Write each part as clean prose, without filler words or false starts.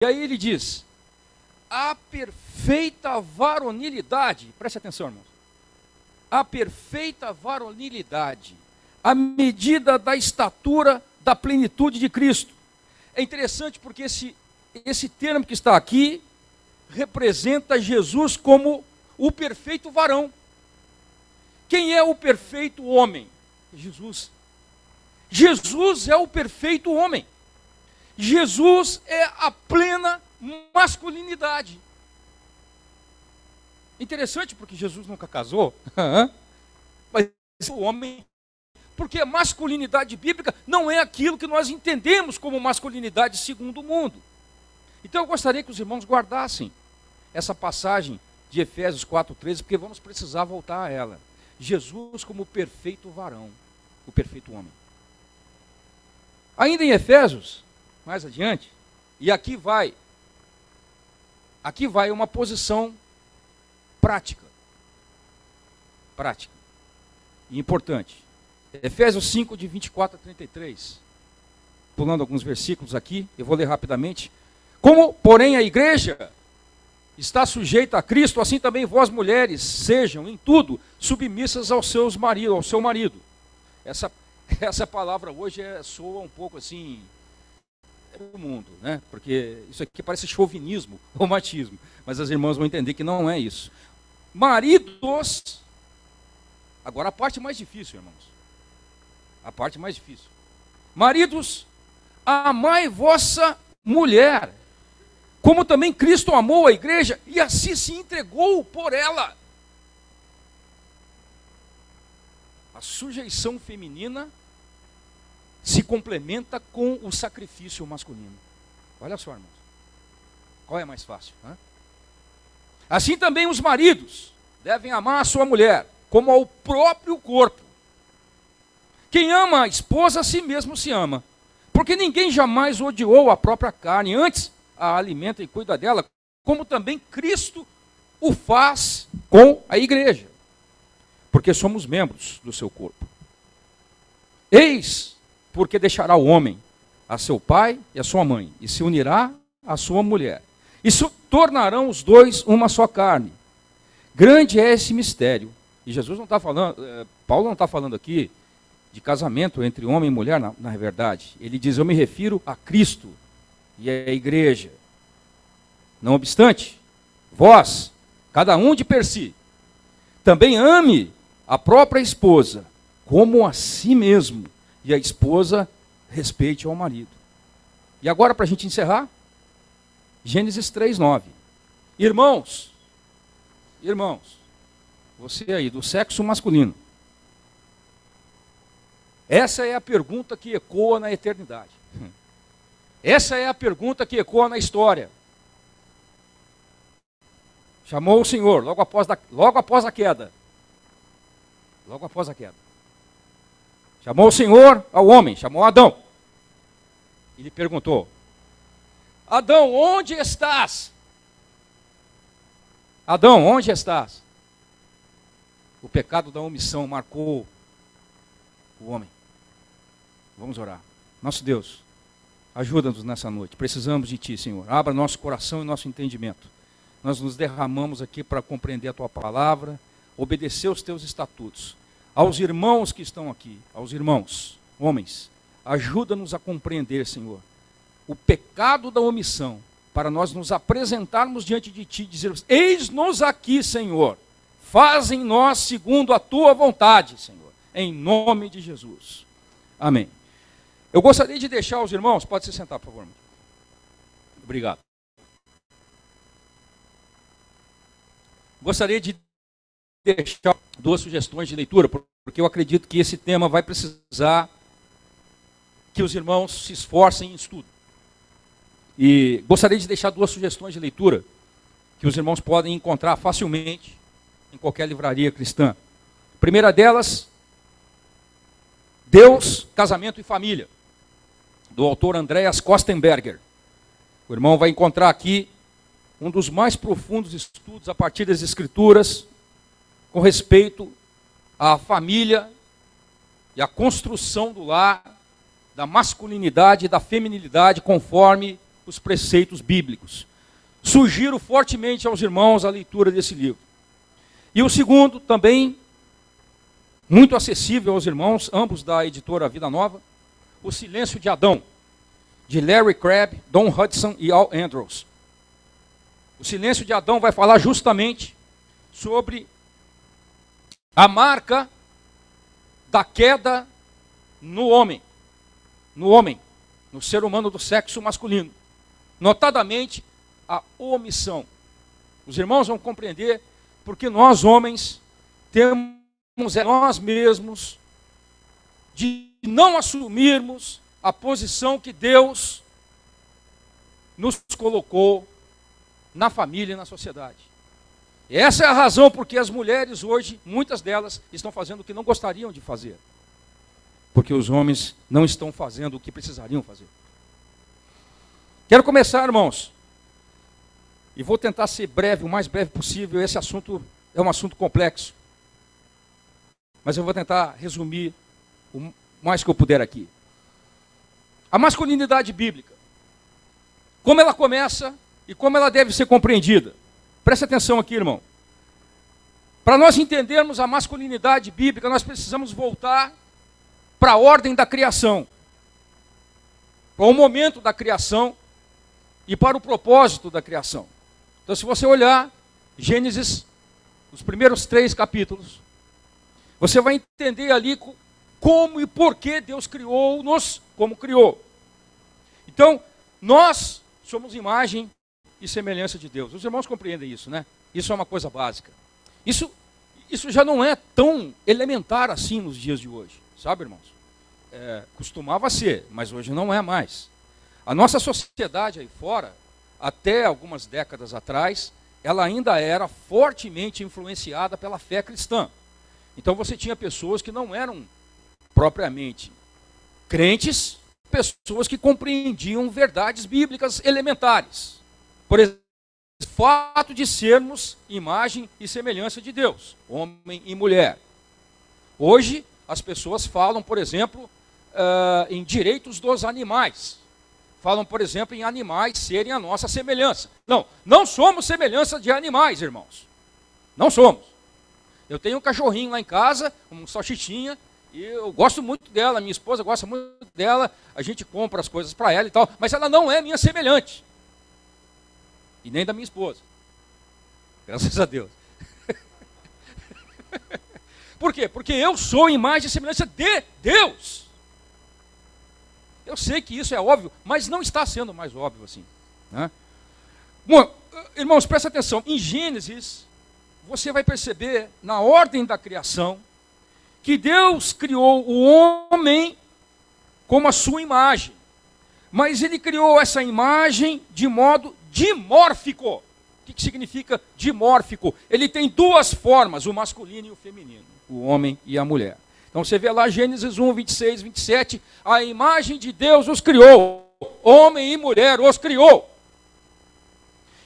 E aí ele diz, a perfeita varonilidade, preste atenção, irmãos, a perfeita varonilidade, a medida da estatura da plenitude de Cristo. É interessante porque esse termo que está aqui representa Jesus como o perfeito varão. Quem é o perfeito homem? Jesus. Jesus é o perfeito homem. Jesus é a plena masculinidade. Interessante porque Jesus nunca casou, mas o homem, porque a masculinidade bíblica não é aquilo que nós entendemos como masculinidade segundo o mundo. Então eu gostaria que os irmãos guardassem essa passagem de Efésios 4:13, porque vamos precisar voltar a ela. Jesus como o perfeito varão, o perfeito homem. Ainda em Efésios, mais adiante, e aqui vai uma posição prática e importante. Efésios 5, de 24 a 33, pulando alguns versículos aqui, eu vou ler rapidamente. Como, porém, a igreja está sujeita a Cristo, assim também vós, mulheres, sejam em tudo submissas ao seu marido. Essa palavra hoje soa um pouco assim, o mundo, né? Porque isso aqui parece chauvinismo ou machismo, mas as irmãs vão entender que não é isso. Maridos, agora a parte mais difícil, irmãos, a parte mais difícil. Maridos, amai vossa mulher, como também Cristo amou a igreja e assim se entregou por ela. A sujeição feminina se complementa com o sacrifício masculino. Olha só, irmãos. Qual é mais fácil? Assim também os maridos devem amar a sua mulher, como ao próprio corpo. Quem ama a esposa, a si mesmo se ama. Porque ninguém jamais odiou a própria carne, antes a alimenta e cuida dela, como também Cristo o faz com a igreja. Porque somos membros do seu corpo. Eis porque deixará o homem a seu pai e a sua mãe, e se unirá à sua mulher. E se tornarão os dois uma só carne. Grande é esse mistério. E Jesus não está falando, Paulo não está falando aqui de casamento entre homem e mulher, na verdade. Ele diz, eu me refiro a Cristo e a igreja. Não obstante, vós, cada um de per si, também ame a própria esposa, como a si mesmo, e a esposa respeite ao marido. E agora, para a gente encerrar, Gênesis 3:9. Irmãos, você aí do sexo masculino, essa é a pergunta que ecoa na eternidade. Essa é a pergunta que ecoa na história. Chamou o Senhor logo após a queda. Logo após a queda. Chamou o Senhor ao homem, chamou Adão. Ele perguntou, Adão, onde estás? Adão, onde estás? O pecado da omissão marcou o homem. Vamos orar. Nosso Deus, ajuda-nos nessa noite. Precisamos de Ti, Senhor. Abra nosso coração e nosso entendimento. Nós nos derramamos aqui para compreender a Tua palavra, obedecer os Teus estatutos. Aos irmãos que estão aqui, aos irmãos, homens, ajuda-nos a compreender, Senhor, o pecado da omissão, para nós nos apresentarmos diante de Ti e dizermos, eis-nos aqui, Senhor, faz em nós segundo a Tua vontade, Senhor, em nome de Jesus. Amém. Eu gostaria de deixar os irmãos, pode se sentar, por favor. Obrigado. Gostaria de deixar duas sugestões de leitura, porque eu acredito que esse tema vai precisar que os irmãos se esforcem em estudo. E gostaria de deixar duas sugestões de leitura que os irmãos podem encontrar facilmente em qualquer livraria cristã. A primeira delas, Deus, Casamento e Família, do autor Andreas Kostenberger. O irmão vai encontrar aqui um dos mais profundos estudos a partir das Escrituras com respeito à família e à construção do lar, da masculinidade e da feminilidade conforme os preceitos bíblicos. Sugiro fortemente aos irmãos a leitura desse livro. E o segundo, também muito acessível aos irmãos, ambos da editora Vida Nova, O Silêncio de Adão, de Larry Crabb, Don Hudson e Al Andrews. O Silêncio de Adão vai falar justamente sobre a marca da queda no homem, no ser humano do sexo masculino. Notadamente, a omissão. Os irmãos vão compreender porque nós, homens, temos nós mesmos de não assumirmos a posição que Deus nos colocou na família e na sociedade. E essa é a razão porque as mulheres hoje, muitas delas, estão fazendo o que não gostariam de fazer. Porque os homens não estão fazendo o que precisariam fazer. Quero começar, irmãos, e vou tentar ser breve, o mais breve possível. Esse assunto é um assunto complexo, mas eu vou tentar resumir o mais que eu puder aqui. A masculinidade bíblica, como ela começa e como ela deve ser compreendida. Preste atenção aqui, irmão. Para nós entendermos a masculinidade bíblica, nós precisamos voltar para a ordem da criação, para o momento da criação e para o propósito da criação. Então, se você olhar Gênesis, os primeiros 3 capítulos, você vai entender ali como e por que Deus criou-nos como criou. Então, nós somos imagem e semelhança de Deus. Os irmãos compreendem isso, né? Isso é uma coisa básica. Isso já não é tão elementar assim nos dias de hoje, sabe, irmãos? Costumava ser, mas hoje não é mais. A nossa sociedade aí fora, até algumas décadas atrás, ela ainda era fortemente influenciada pela fé cristã. Então você tinha pessoas que não eram propriamente crentes, pessoas que compreendiam verdades bíblicas elementares. Por exemplo, o fato de sermos imagem e semelhança de Deus, homem e mulher. Hoje, as pessoas falam, por exemplo, em direitos dos animais. Falam, por exemplo, em animais serem a nossa semelhança. Não somos semelhança de animais, irmãos. Não somos. Eu tenho um cachorrinho lá em casa, um salchichinha, e eu gosto muito dela, minha esposa gosta muito dela, a gente compra as coisas para ela e tal, mas ela não é minha semelhante. E nem da minha esposa. Graças a Deus. Por quê? Porque eu sou imagem e semelhança de Deus. Eu sei que isso é óbvio, mas não está sendo mais óbvio assim, né? Bom, irmãos, presta atenção. Em Gênesis, você vai perceber, na ordem da criação, que Deus criou o homem como a sua imagem. Mas ele criou essa imagem de modo dimórfico. O que significa dimórfico? Ele tem 2 formas, o masculino e o feminino, o homem e a mulher. Então você vê lá Gênesis 1, 26, 27, a imagem de Deus os criou, homem e mulher os criou.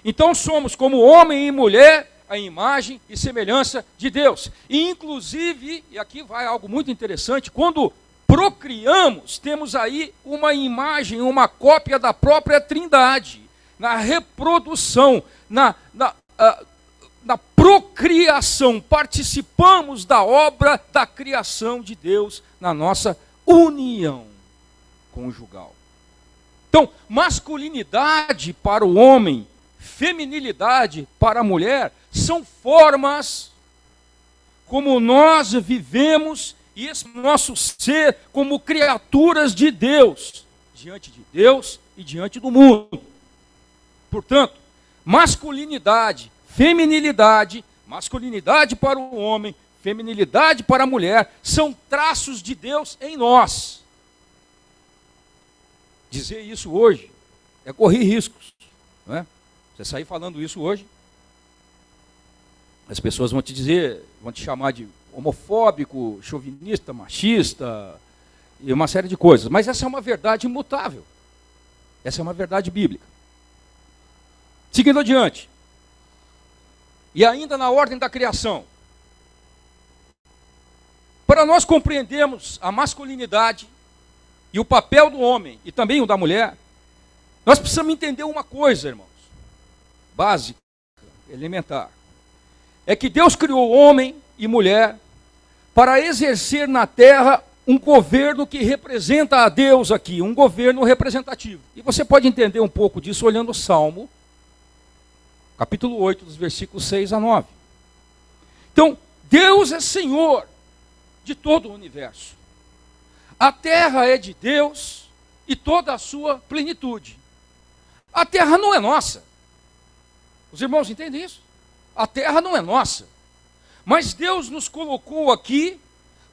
Então somos como homem e mulher, a imagem e semelhança de Deus. E inclusive, e aqui vai algo muito interessante, quando procriamos, temos aí uma imagem, uma cópia da própria Trindade, na reprodução, na procriação, participamos da obra da criação de Deus na nossa união conjugal. Então, masculinidade para o homem, feminilidade para a mulher, são formas como nós vivemos e esse nosso ser como criaturas de Deus, diante de Deus e diante do mundo. Portanto, masculinidade, feminilidade, masculinidade para o homem, feminilidade para a mulher, são traços de Deus em nós. Dizer isso hoje é correr riscos, não é? Você sair falando isso hoje, as pessoas vão te dizer, vão te chamar de homofóbico, chauvinista, machista, e uma série de coisas. Mas essa é uma verdade imutável. Essa é uma verdade bíblica. Seguindo adiante. E ainda na ordem da criação. Para nós compreendermos a masculinidade e o papel do homem, e também o da mulher, Nós precisamos entender uma coisa, irmãos, básica, elementar. É que Deus criou homem e mulher para exercer na terra um governo que representa a Deus aqui, um governo representativo. E você pode entender um pouco disso olhando o Salmo, capítulo 8, dos versículos 6 a 9. Então, Deus é Senhor de todo o universo. A terra é de Deus e toda a sua plenitude. A terra não é nossa. Os irmãos entendem isso? A terra não é nossa. Mas Deus nos colocou aqui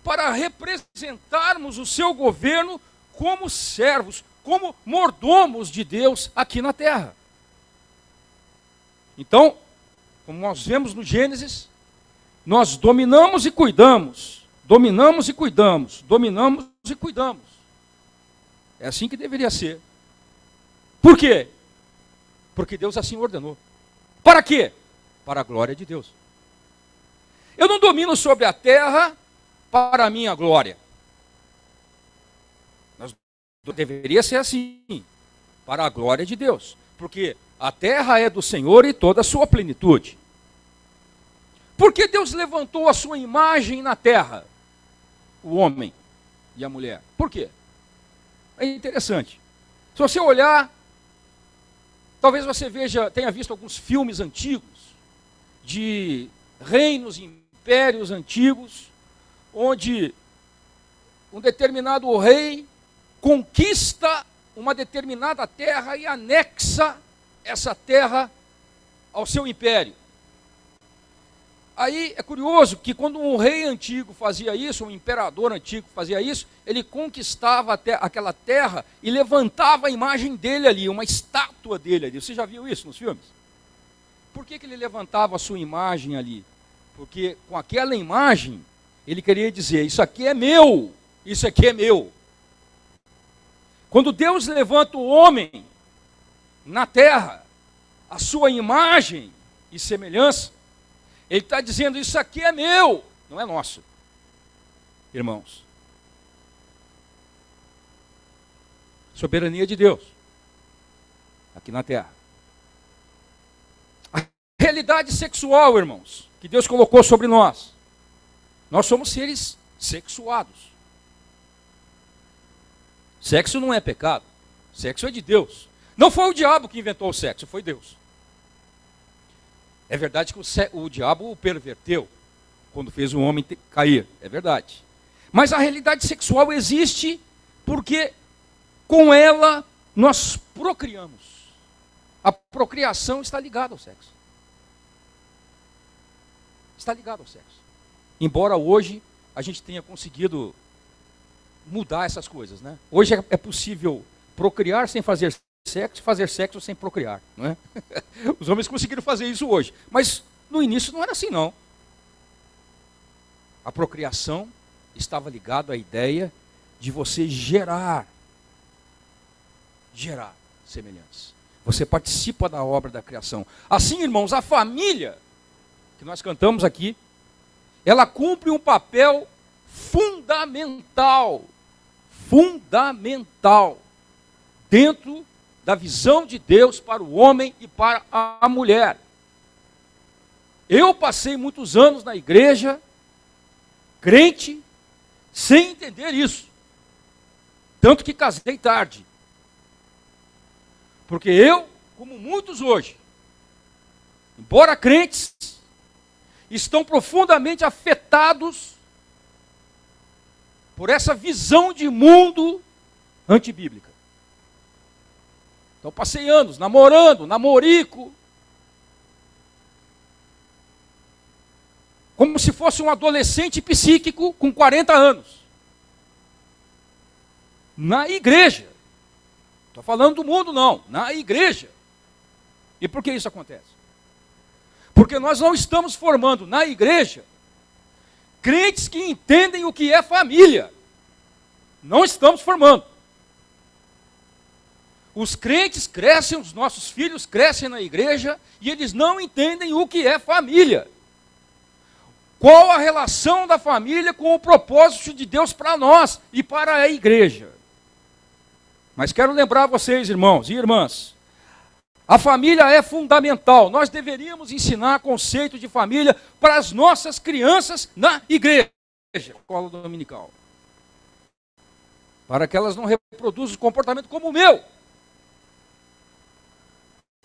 para representarmos o seu governo como servos, como mordomos de Deus aqui na terra. Então, como nós vemos no Gênesis, nós dominamos e cuidamos, dominamos e cuidamos, dominamos e cuidamos. É assim que deveria ser. Por quê? Porque Deus assim ordenou. Para quê? Para a glória de Deus. Eu não domino sobre a terra para a minha glória. Deveria ser assim, para a glória de Deus. Porque a terra é do Senhor e toda a sua plenitude. Por que Deus levantou a sua imagem na terra? O homem e a mulher. Por quê? É interessante. Se você olhar, talvez você tenha visto alguns filmes antigos, de reinos e impérios antigos, onde um determinado rei conquista uma determinada terra e anexa essa terra ao seu império. Aí é curioso que quando um rei antigo fazia isso, um imperador antigo fazia isso, ele conquistava aquela terra e levantava a imagem dele ali, uma estátua dele ali. Você já viu isso nos filmes? Por que ele levantava a sua imagem ali? Porque com aquela imagem, ele queria dizer, isso aqui é meu, isso aqui é meu. Quando Deus levanta o homem na terra, a sua imagem e semelhança, Ele está dizendo, isso aqui é meu, não é nosso. Irmãos, soberania de Deus, aqui na terra. A realidade sexual, irmãos, que Deus colocou sobre nós. Nós somos seres sexuados. Sexo não é pecado, sexo é de Deus. Não foi o diabo que inventou o sexo, foi Deus. É verdade que o diabo o perverteu quando fez o homem cair, é verdade. Mas a realidade sexual existe porque com ela nós procriamos. A procriação está ligada ao sexo. Está ligada ao sexo. Embora hoje a gente tenha conseguido mudar essas coisas, né? Hoje é possível procriar sem fazer sexo, fazer sexo sem procriar, não é? Os homens conseguiram fazer isso hoje, mas no início não era assim, não. A procriação estava ligada à ideia de você gerar semelhança. Você participa da obra da criação. Assim, irmãos, a família que nós cantamos aqui, ela cumpre um papel fundamental dentro da visão de Deus para o homem e para a mulher. Eu passei muitos anos na igreja, crente, sem entender isso. Tanto que casei tarde. Porque eu, como muitos hoje, embora crentes, estão profundamente afetados por essa visão de mundo antibíblica. Então passei anos namorando, namorico, como se fosse um adolescente psíquico com 40 anos. Na igreja. Estou falando do mundo não, na igreja. E por que isso acontece? Porque nós não estamos formando na igreja crentes que entendem o que é família. Não estamos formando. Os crentes crescem, os nossos filhos crescem na igreja e eles não entendem o que é família. Qual a relação da família com o propósito de Deus para nós e para a igreja? Mas quero lembrar vocês, irmãos e irmãs, a família é fundamental. Nós deveríamos ensinar conceito de família para as nossas crianças na igreja, escola dominical. Para que elas não reproduzam comportamento como o meu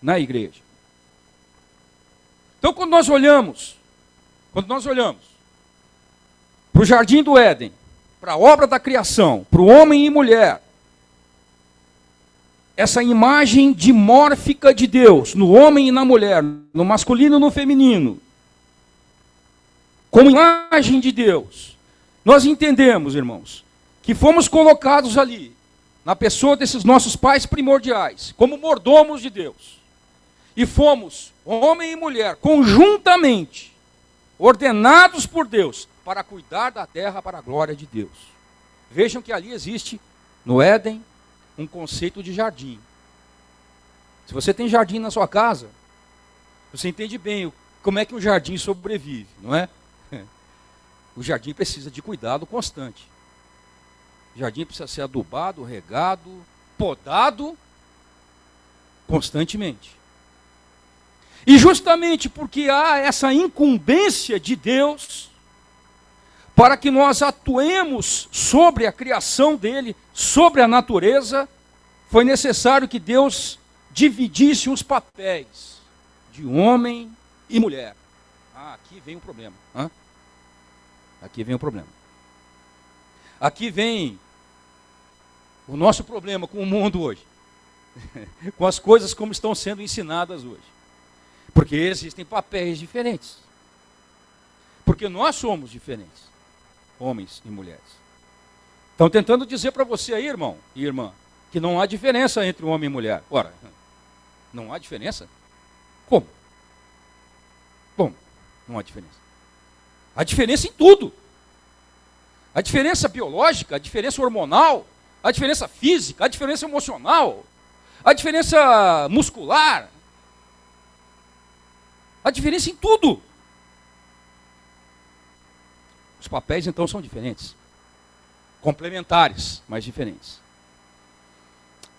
na igreja. Então, quando nós olhamos para o jardim do Éden, para a obra da criação, para o homem e mulher, essa imagem dimórfica de Deus, no homem e na mulher, no masculino e no feminino, como imagem de Deus, nós entendemos, irmãos, que fomos colocados ali, na pessoa desses nossos pais primordiais, como mordomos de Deus, e fomos, homem e mulher, conjuntamente, ordenados por Deus, para cuidar da terra para a glória de Deus. Vejam que ali existe, no Éden, um conceito de jardim. Se você tem jardim na sua casa, você entende bem como é que um jardim sobrevive, não é? O jardim precisa de cuidado constante. O jardim precisa ser adubado, regado, podado constantemente. E justamente porque há essa incumbência de Deus, para que nós atuemos sobre a criação dele, sobre a natureza, foi necessário que Deus dividisse os papéis de homem e mulher. Aqui vem o problema. Aqui vem o problema. Aqui vem o nosso problema com o mundo hoje. Com as coisas como estão sendo ensinadas hoje. Porque existem papéis diferentes. Porque nós somos diferentes. Homens e mulheres. Estão tentando dizer para você aí, irmão e irmã, que não há diferença entre homem e mulher. Ora, não há diferença? Como? Como não há diferença? Há diferença em tudo. A diferença biológica, a diferença hormonal, a diferença física, a diferença emocional, a diferença muscular, a diferença em tudo. Os papéis, então, são diferentes. Complementares, mas diferentes.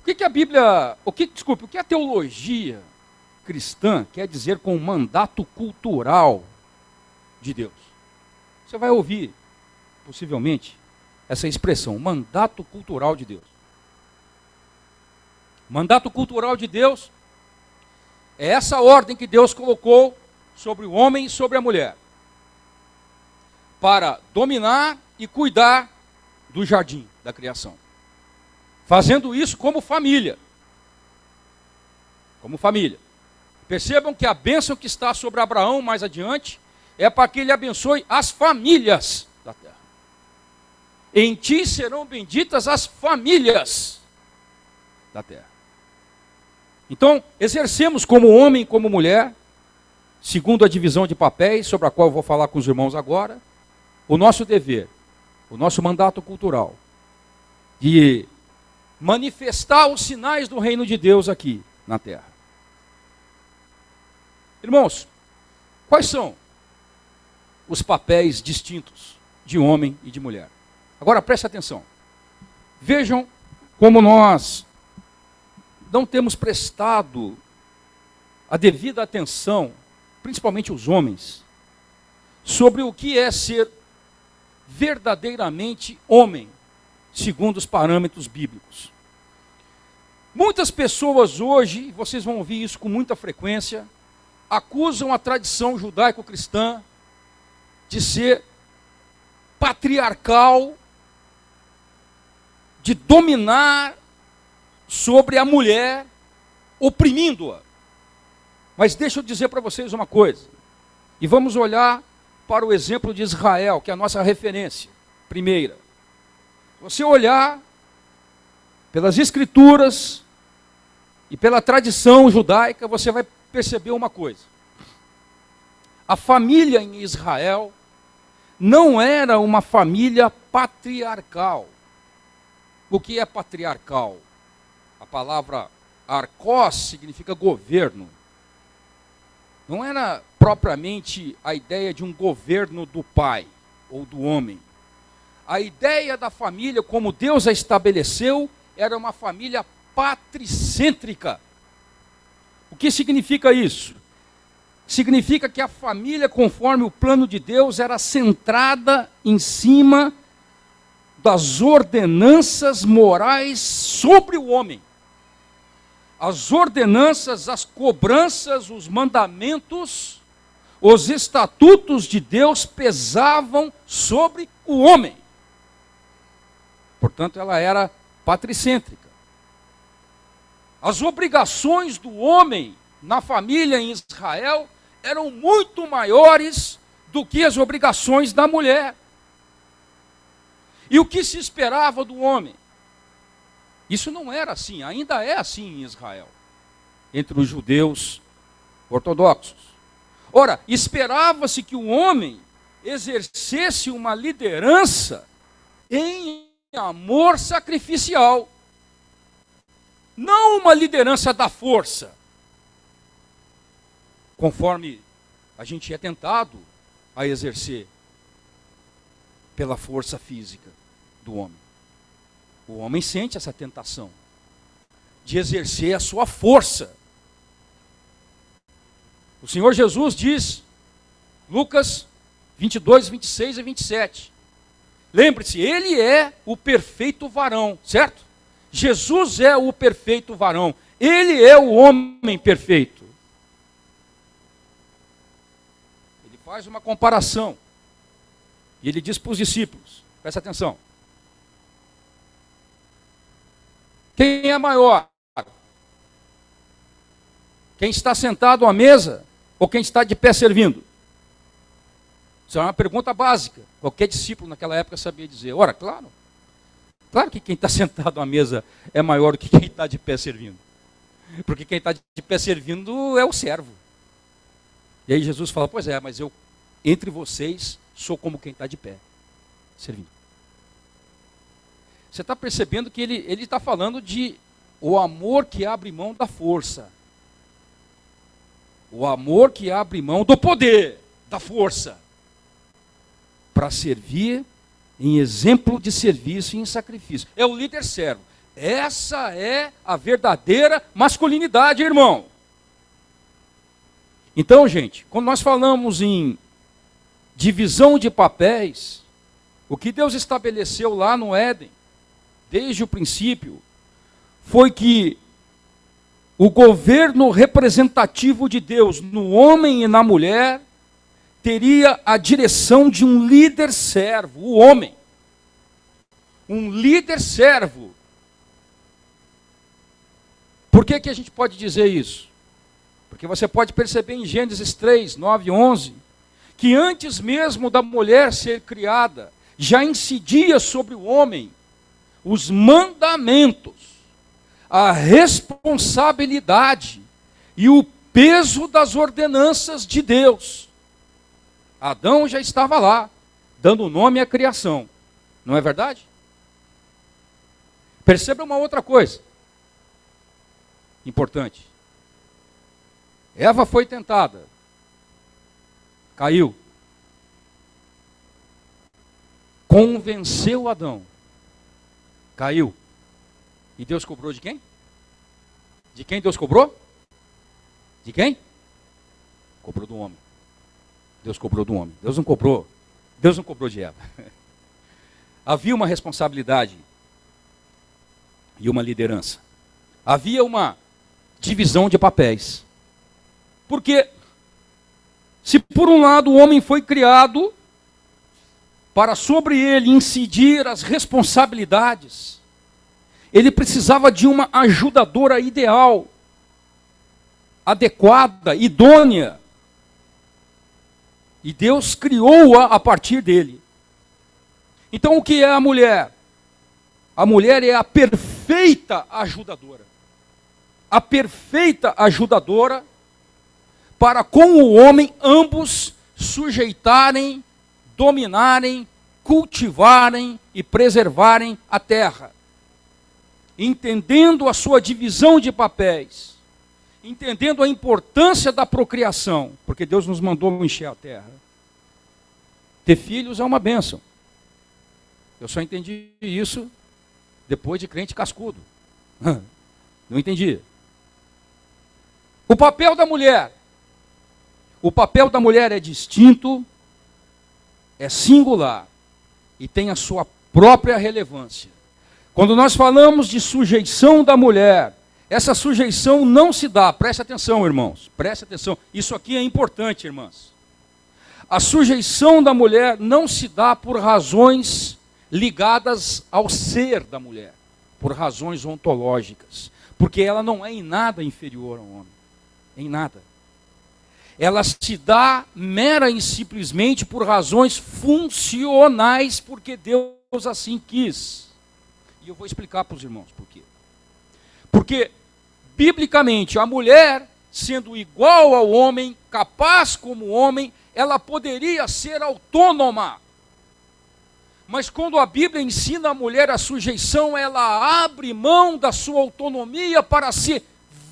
O que a Bíblia, o que a teologia cristã quer dizer com o mandato cultural de Deus? Você vai ouvir, possivelmente, essa expressão, mandato cultural de Deus. Mandato cultural de Deus é essa ordem que Deus colocou sobre o homem e sobre a mulher, para dominar e cuidar do jardim da criação. Fazendo isso como família. Como família. Percebam que a bênção que está sobre Abraão mais adiante é para que ele abençoe as famílias da terra. Em ti serão benditas as famílias da terra. Então, exercemos como homem e como mulher, segundo a divisão de papéis, sobre a qual eu vou falar com os irmãos agora, o nosso dever, o nosso mandato cultural, de manifestar os sinais do reino de Deus aqui na terra. Irmãos, quais são os papéis distintos de homem e de mulher? Agora preste atenção. Vejam como nós não temos prestado a devida atenção, principalmente os homens, sobre o que é ser verdadeiramente homem, segundo os parâmetros bíblicos. Muitas pessoas hoje, vocês vão ouvir isso com muita frequência, acusam a tradição judaico-cristã de ser patriarcal, de dominar sobre a mulher, oprimindo-a. Mas deixa eu dizer para vocês uma coisa, e vamos olhar para o exemplo de Israel, que é a nossa referência primeira. Se você olhar pelas escrituras e pela tradição judaica, você vai perceber uma coisa. A família em Israel não era uma família patriarcal. O que é patriarcal? A palavra arcos significa governo. Não era propriamente a ideia de um governo do pai ou do homem. A ideia da família, como Deus a estabeleceu, era uma família patricêntrica. O que significa isso? Significa que a família, conforme o plano de Deus, era centrada em cima das ordenanças morais sobre o homem. As ordenanças, as cobranças, os mandamentos, os estatutos de Deus pesavam sobre o homem. Portanto, ela era patricêntrica. As obrigações do homem na família em Israel eram muito maiores do que as obrigações da mulher. E o que se esperava do homem? Isso não era assim, ainda é assim em Israel, entre os judeus ortodoxos. Ora, esperava-se que o homem exercesse uma liderança em amor sacrificial, não uma liderança da força, conforme a gente é tentado a exercer pela força física do homem. O homem sente essa tentação de exercer a sua força. O Senhor Jesus diz, Lucas 22, 26 e 27. Lembre-se, ele é o perfeito varão, certo? Jesus é o perfeito varão. Ele é o homem perfeito. Ele faz uma comparação. E ele diz para os discípulos, presta atenção. Quem é maior? Quem está sentado à mesa ou quem está de pé servindo? Isso é uma pergunta básica. Qualquer discípulo naquela época sabia dizer. Ora, claro. Claro que quem está sentado à mesa é maior do que quem está de pé servindo. Porque quem está de pé servindo é o servo. E aí Jesus fala, pois é, mas eu, entre vocês, sou como quem está de pé servindo. Você está percebendo que ele está falando de o amor que abre mão da força. O amor que abre mão do poder, da força. Para servir em exemplo de serviço e em sacrifício. É o líder servo. Essa é a verdadeira masculinidade, irmão. Então, gente, quando nós falamos em divisão de papéis, o que Deus estabeleceu lá no Éden, desde o princípio, foi que o governo representativo de Deus no homem e na mulher teria a direção de um líder servo, o homem. Um líder servo. Por que que a gente pode dizer isso? Porque você pode perceber em Gênesis 3, 9 e 11, que antes mesmo da mulher ser criada, já incidia sobre o homem os mandamentos, a responsabilidade e o peso das ordenanças de Deus. Adão já estava lá, dando nome à criação. Não é verdade? Perceba uma outra coisa importante. Eva foi tentada, caiu, convenceu Adão, caiu. E Deus cobrou de quem? De quem Deus cobrou? De quem? Cobrou do homem. Deus cobrou do homem. Deus não cobrou de Eva. Havia uma responsabilidade e uma liderança. Havia uma divisão de papéis. Porque se por um lado o homem foi criado para sobre ele incidir as responsabilidades, ele precisava de uma ajudadora ideal, adequada, idônea. E Deus criou-a a partir dele. Então o que é a mulher? A mulher é a perfeita ajudadora. A perfeita ajudadora para com o homem ambos sujeitarem, dominarem, cultivarem e preservarem a terra. Entendendo a sua divisão de papéis, entendendo a importância da procriação, porque Deus nos mandou encher a terra. Ter filhos é uma bênção. Eu só entendi isso depois de crente cascudo. Não entendi. O papel da mulher. O papel da mulher é distinto, é singular e tem a sua própria relevância. Quando nós falamos de sujeição da mulher, essa sujeição não se dá, preste atenção, irmãos, preste atenção, isso aqui é importante, irmãs. A sujeição da mulher não se dá por razões ligadas ao ser da mulher, por razões ontológicas, porque ela não é em nada inferior ao homem, em nada. Ela se dá mera e simplesmente por razões funcionais, porque Deus assim quis. E eu vou explicar para os irmãos por quê. Porque, biblicamente, a mulher, sendo igual ao homem, capaz como homem, ela poderia ser autônoma. Mas quando a Bíblia ensina a mulher a sujeição, ela abre mão da sua autonomia para se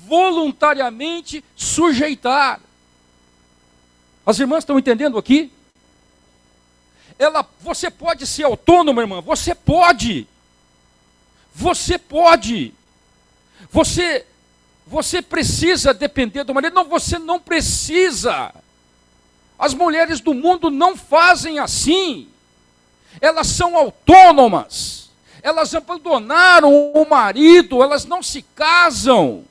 voluntariamente sujeitar. As irmãs estão entendendo aqui? Você pode ser autônoma, irmã, você pode. Você pode. Você precisa depender do marido. Não, você não precisa. As mulheres do mundo não fazem assim. Elas são autônomas. Elas abandonaram o marido, elas não se casam.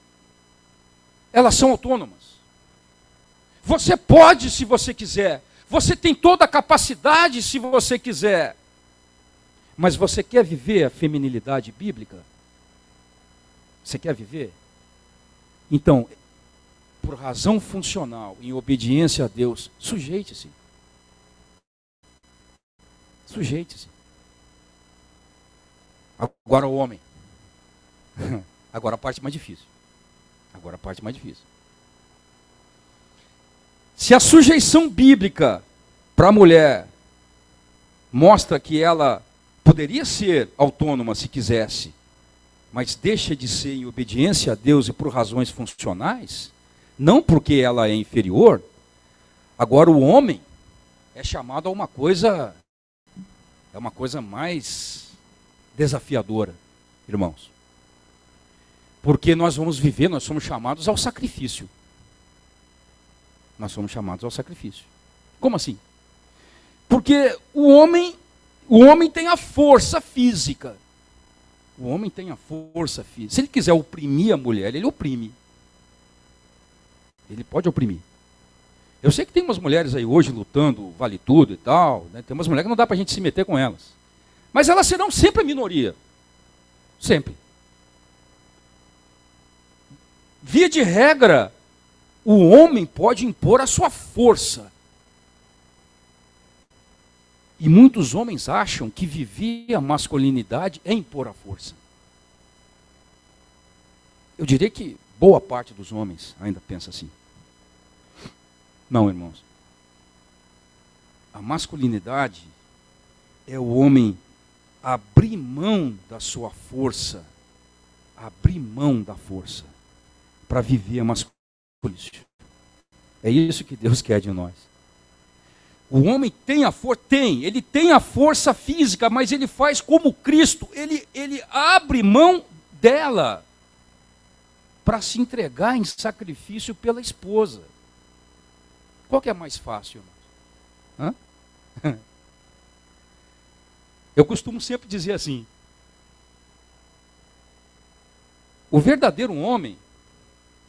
Elas são autônomas. Você pode se você quiser. Você tem toda a capacidade se você quiser. Mas você quer viver a feminilidade bíblica? Você quer viver? Então, por razão funcional, em obediência a Deus, sujeite-se. Sujeite-se. Agora o homem. Agora a parte mais difícil. Agora a parte mais difícil. Se a sujeição bíblica para a mulher mostra que ela poderia ser autônoma se quisesse, mas deixa de ser em obediência a Deus e por razões funcionais, não porque ela é inferior, agora o homem é chamado a uma coisa mais desafiadora, irmãos. Porque nós vamos viver, nós somos chamados ao sacrifício. Nós somos chamados ao sacrifício. Como assim? Porque o homem tem a força física. O homem tem a força física. Se ele quiser oprimir a mulher, ele oprime. Ele pode oprimir. Eu sei que tem umas mulheres aí hoje lutando, vale tudo e tal, né? Tem umas mulheres que não dá para a gente se meter com elas. Mas elas serão sempre a minoria. Sempre. Via de regra, o homem pode impor a sua força. E muitos homens acham que viver a masculinidade é impor a força. Eu diria que boa parte dos homens ainda pensa assim. Não, irmãos. A masculinidade é o homem abrir mão da sua força, abrir mão da força, para viver a masculinidade. É isso que Deus quer de nós. O homem tem a força, ele tem a força física, mas ele faz como Cristo, ele abre mão dela para se entregar em sacrifício pela esposa. Qual que é mais fácil, irmãos? Hã? Eu costumo sempre dizer assim: o verdadeiro homem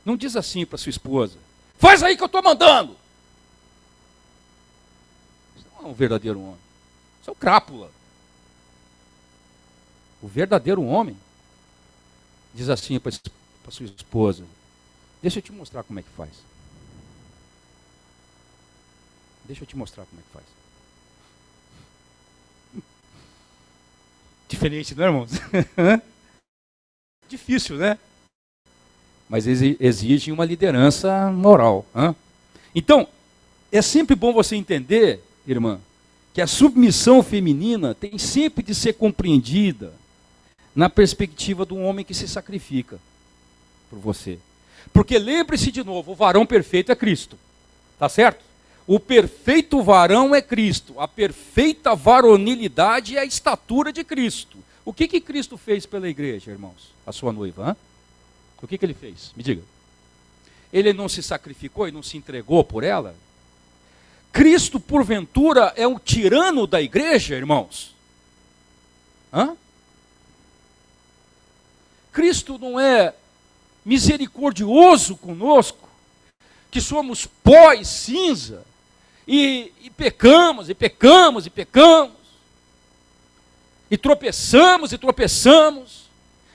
não diz assim para sua esposa: faz aí que eu estou mandando. Isso não é um verdadeiro homem. Isso é o crápula. O verdadeiro homem diz assim para sua esposa: deixa eu te mostrar como é que faz. Deixa eu te mostrar como é que faz. Diferente, não é, irmãos? Difícil, né? Mas exige uma liderança moral. Então, é sempre bom você entender, irmã, que a submissão feminina tem sempre de ser compreendida na perspectiva do homem que se sacrifica por você. Porque lembre-se de novo, o varão perfeito é Cristo. Tá certo? O perfeito varão é Cristo. A perfeita varonilidade é a estatura de Cristo. O que Cristo fez pela igreja, irmãos? A sua noiva, hein? O que ele fez? Me diga. Ele não se sacrificou e não se entregou por ela? Cristo, porventura, é um tirano da igreja, irmãos? Hã? Cristo não é misericordioso conosco, que somos pó e cinza, e pecamos, e pecamos, e pecamos, e tropeçamos,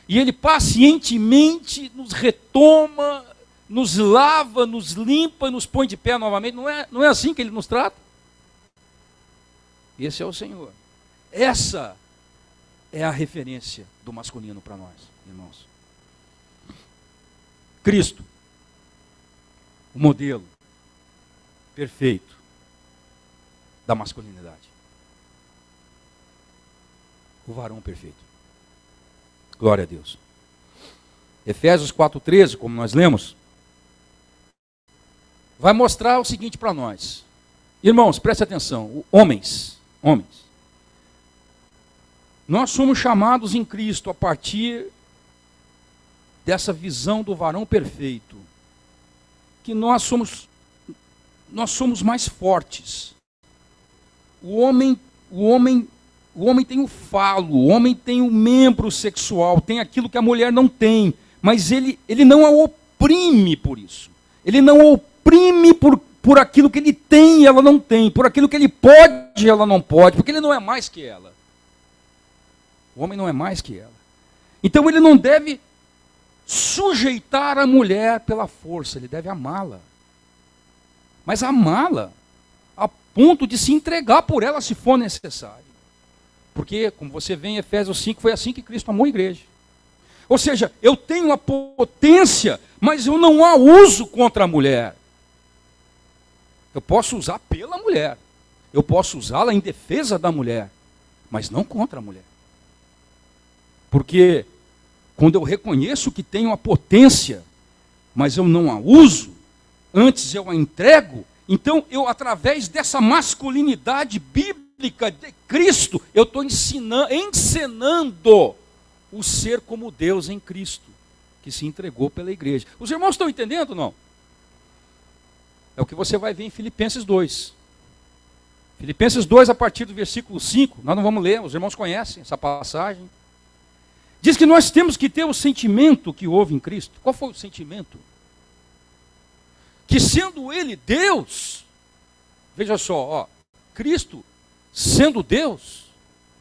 e Ele pacientemente nos retoma, nos lava, nos limpa, nos põe de pé novamente. Não é assim que Ele nos trata? Esse é o Senhor. Essa é a referência do masculino para nós, irmãos. Cristo, o modelo perfeito da masculinidade. O varão perfeito. Glória a Deus. Efésios 4,13, como nós lemos, vai mostrar o seguinte para nós. Irmãos, preste atenção. Homens. Nós somos chamados em Cristo a partir dessa visão do varão perfeito, que nós somos mais fortes. O homem tem o falo, o homem tem o membro sexual, tem aquilo que a mulher não tem, mas ele não a oprime por isso. Ele não a oprime por aquilo que ele tem e ela não tem, por aquilo que ele pode e ela não pode, porque ele não é mais que ela. O homem não é mais que ela. Então ele não deve sujeitar a mulher pela força, ele deve amá-la. Mas amá-la a ponto de se entregar por ela se for necessário. Porque, como você vê em Efésios 5, foi assim que Cristo amou a igreja. Ou seja, eu tenho a potência, mas eu não a uso contra a mulher. Eu posso usar pela mulher. Eu posso usá-la em defesa da mulher, mas não contra a mulher. Porque quando eu reconheço que tenho a potência, mas eu não a uso, antes eu a entrego, então eu, através dessa masculinidade bíblica de Cristo, eu estou encenando o ser como Deus em Cristo, que se entregou pela igreja. Os irmãos estão entendendo ou não? É o que você vai ver em Filipenses 2. Filipenses 2, a partir do versículo 5, nós não vamos ler, os irmãos conhecem essa passagem. Diz que nós temos que ter o sentimento que houve em Cristo. Qual foi o sentimento? Que sendo Ele Deus, veja só, Cristo sendo Deus,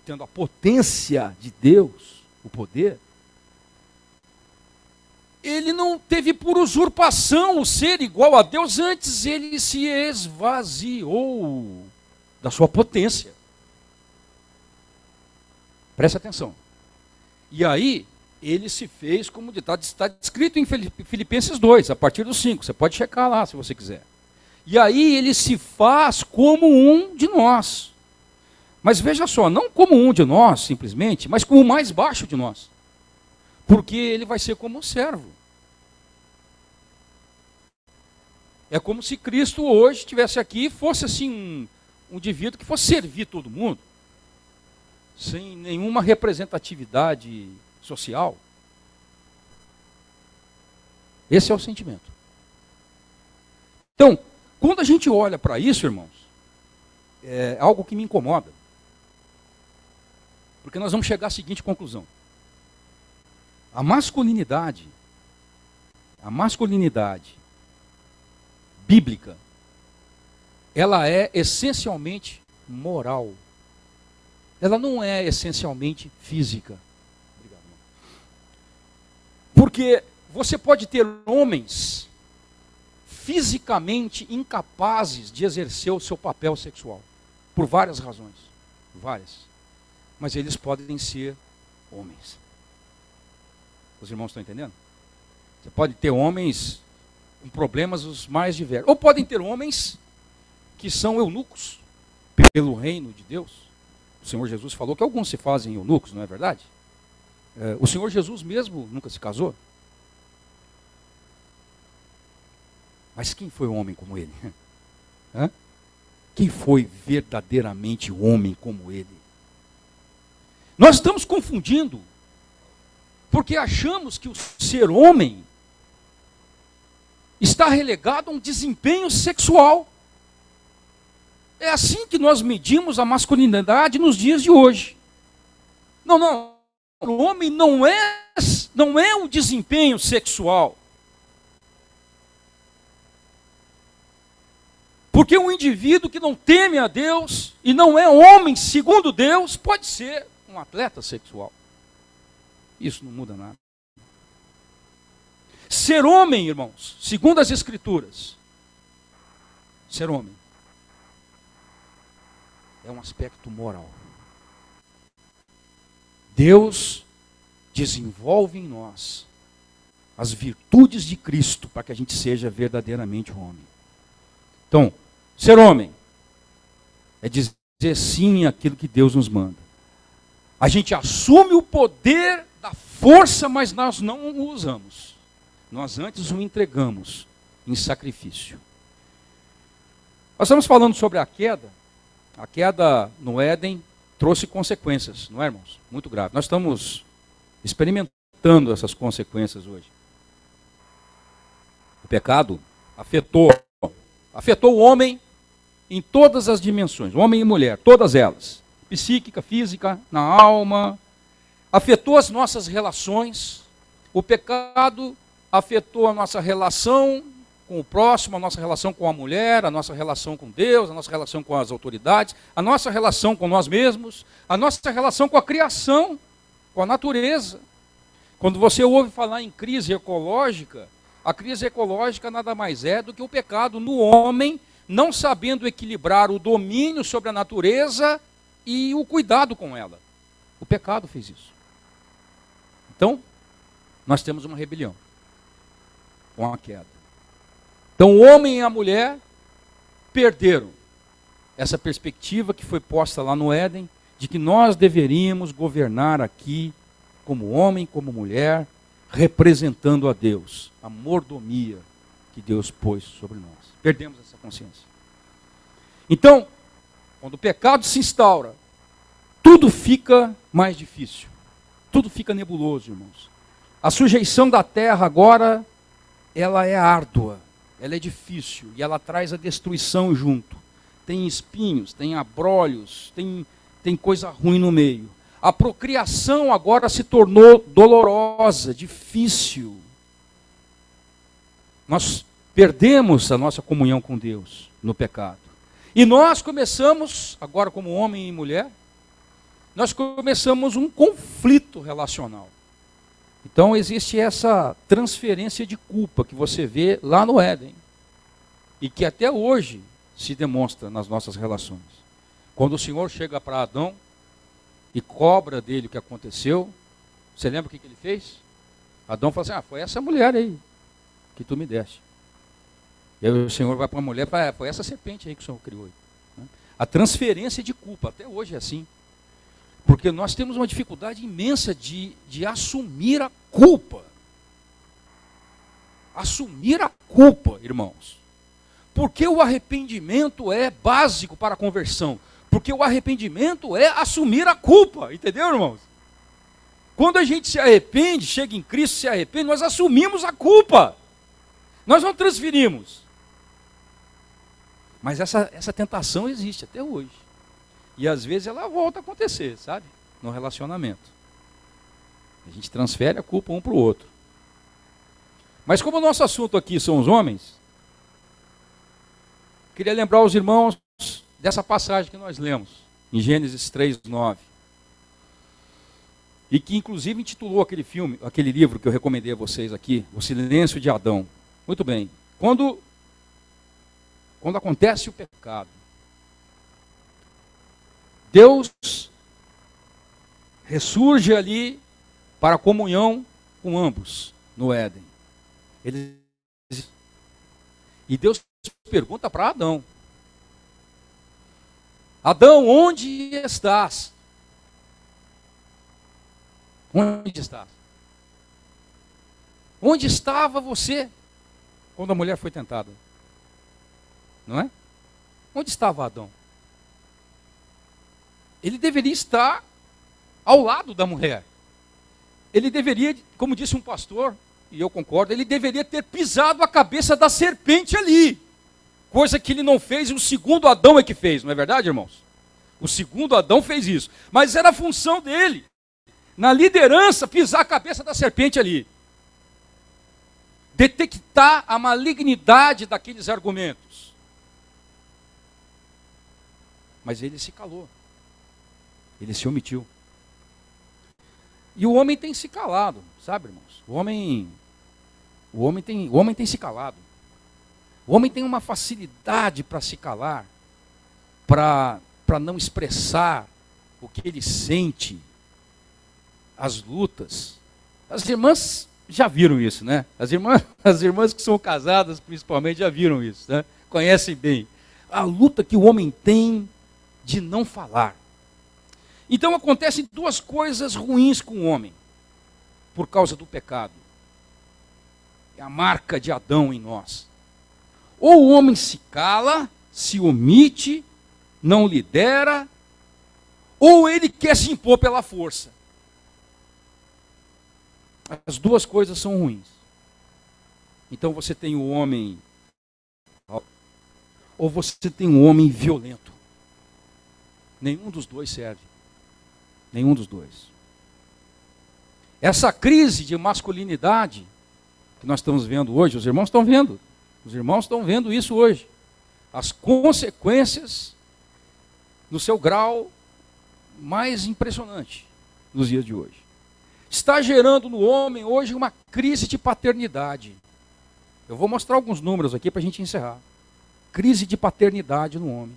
tendo a potência de Deus, o poder, Ele não teve por usurpação o ser igual a Deus, antes Ele se esvaziou da sua potência. Preste atenção. E aí, ele se fez, como está descrito em Filipenses 2, a partir do 5. Você pode checar lá, se você quiser. E aí, ele se faz como um de nós. Mas veja só, não como um de nós, simplesmente, mas como o mais baixo de nós. Porque ele vai ser como um servo. É como se Cristo hoje estivesse aqui e fosse assim um indivíduo que fosse servir todo mundo, sem nenhuma representatividade social. Esse é o sentimento. Então, quando a gente olha para isso, irmãos, é algo que me incomoda. Porque nós vamos chegar à seguinte conclusão. A masculinidade bíblica, ela é essencialmente moral. Ela não é essencialmente física. Obrigado, irmão. Porque você pode ter homens fisicamente incapazes de exercer o seu papel sexual, por várias razões, várias. Mas eles podem ser homens. Os irmãos estão entendendo? Você pode ter homens com problemas os mais diversos. Ou podem ter homens que são eunucos pelo reino de Deus. O Senhor Jesus falou que alguns se fazem eunucos, não é verdade? O Senhor Jesus mesmo nunca se casou. Mas quem foi um homem como ele? Quem foi verdadeiramente homem como ele? Nós estamos confundindo, porque achamos que o ser homem está relegado a um desempenho sexual. É assim que nós medimos a masculinidade nos dias de hoje. Não, não. O homem não é um desempenho sexual. Porque um indivíduo que não teme a Deus e não é homem segundo Deus, pode ser um atleta sexual. Isso não muda nada. Ser homem, irmãos, segundo as Escrituras, ser homem é um aspecto moral. Deus desenvolve em nós as virtudes de Cristo para que a gente seja verdadeiramente homem. Então, ser homem é dizer sim àquilo que Deus nos manda. A gente assume o poder da força, mas nós não o usamos. Nós antes o entregamos em sacrifício. Nós estamos falando sobre a queda. A queda no Éden trouxe consequências, não é, irmãos? Muito grave. Nós estamos experimentando essas consequências hoje. O pecado afetou o homem em todas as dimensões, homem e mulher, todas elas. Psíquica, física, na alma. Afetou as nossas relações. O pecado afetou a nossa relação com o próximo, a nossa relação com a mulher, a nossa relação com Deus, a nossa relação com as autoridades, a nossa relação com nós mesmos, a nossa relação com a criação, com a natureza. Quando você ouve falar em crise ecológica, a crise ecológica nada mais é do que o pecado no homem, não sabendo equilibrar o domínio sobre a natureza e o cuidado com ela. O pecado fez isso. Então, nós temos uma rebelião com a queda. Então, o homem e a mulher perderam essa perspectiva que foi posta lá no Éden, de que nós deveríamos governar aqui como homem, como mulher, representando a Deus, a mordomia que Deus pôs sobre nós. Perdemos essa consciência. Então, quando o pecado se instaura, tudo fica mais difícil. Tudo fica nebuloso, irmãos. A sujeição da terra agora, ela é árdua, ela é difícil e ela traz a destruição junto. Tem espinhos, tem abrolhos, tem coisa ruim no meio. A procriação agora se tornou dolorosa, difícil. Nós perdemos a nossa comunhão com Deus no pecado. E nós começamos, agora como homem e mulher, nós começamos um conflito relacional. Então existe essa transferência de culpa que você vê lá no Éden. E que até hoje se demonstra nas nossas relações. Quando o Senhor chega para Adão e cobra dele o que aconteceu, você lembra o que ele fez? Adão fala assim, foi essa mulher aí que tu me deste. E aí o Senhor vai para a mulher e fala, foi essa serpente aí que o Senhor criou. A transferência de culpa, até hoje é assim. Porque nós temos uma dificuldade imensa de assumir a culpa. Assumir a culpa, irmãos. Porque o arrependimento é básico para a conversão. Porque o arrependimento é assumir a culpa. Entendeu, irmãos? Quando a gente se arrepende, chega em Cristo, se arrepende, nós assumimos a culpa. Nós não transferimos. Mas essa tentação existe até hoje. E às vezes ela volta a acontecer, sabe? No relacionamento. A gente transfere a culpa um para o outro. Mas como o nosso assunto aqui são os homens, queria lembrar os irmãos dessa passagem que nós lemos, em Gênesis 3:9. E que inclusive intitulou aquele livro que eu recomendei a vocês aqui, O Silêncio de Adão. Muito bem. Quando acontece o pecado, Deus ressurge ali para a comunhão com ambos no Éden. E Deus pergunta para Adão: Adão, onde estás? Onde estás? Onde estava você quando a mulher foi tentada? Não é? Onde estava Adão? Ele deveria estar ao lado da mulher. Ele deveria, como disse um pastor, e eu concordo, ele deveria ter pisado a cabeça da serpente ali. Coisa que ele não fez, e o segundo Adão é que fez, não é verdade, irmãos? O segundo Adão fez isso. Mas era a função dele, na liderança, pisar a cabeça da serpente ali. Detectar a malignidade daqueles argumentos. Mas ele se calou. Ele se omitiu. E o homem tem se calado, sabe, irmãos? O homem tem se calado. O homem tem uma facilidade para se calar, para não expressar o que ele sente, as lutas. As irmãs já viram isso, né? As irmãs que são casadas, principalmente, já viram isso, né? Conhecem bem. A luta que o homem tem de não falar. Então acontecem duas coisas ruins com o homem, por causa do pecado. É a marca de Adão em nós. Ou o homem se cala, se omite, não lidera, ou ele quer se impor pela força. As duas coisas são ruins. Então você tem o homem, ou você tem um homem violento. Nenhum dos dois serve. Nenhum dos dois. Essa crise de masculinidade que nós estamos vendo hoje, os irmãos estão vendo. Os irmãos estão vendo isso hoje. As consequências no seu grau mais impressionante nos dias de hoje. Está gerando no homem hoje uma crise de paternidade. Eu vou mostrar alguns números aqui para a gente encerrar. Crise de paternidade no homem.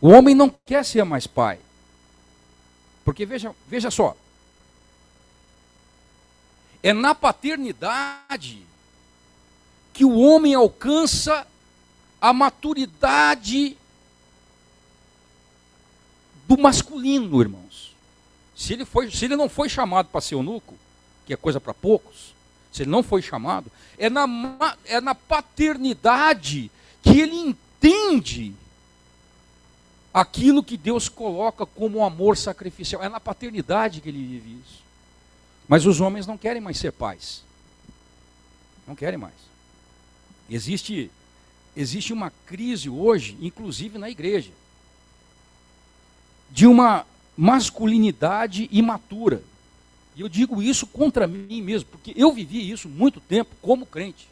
O homem não quer ser mais pai. Porque veja só. É na paternidade que o homem alcança a maturidade do masculino, irmãos. Se ele não foi chamado para ser eunuco, que é coisa para poucos, se ele não foi chamado, é na paternidade que ele entende aquilo que Deus coloca como amor sacrificial. É na paternidade que ele vive isso. Mas os homens não querem mais ser pais. Não querem mais. Existe uma crise hoje, inclusive na igreja, de uma masculinidade imatura. E eu digo isso contra mim mesmo, porque eu vivi isso muito tempo como crente.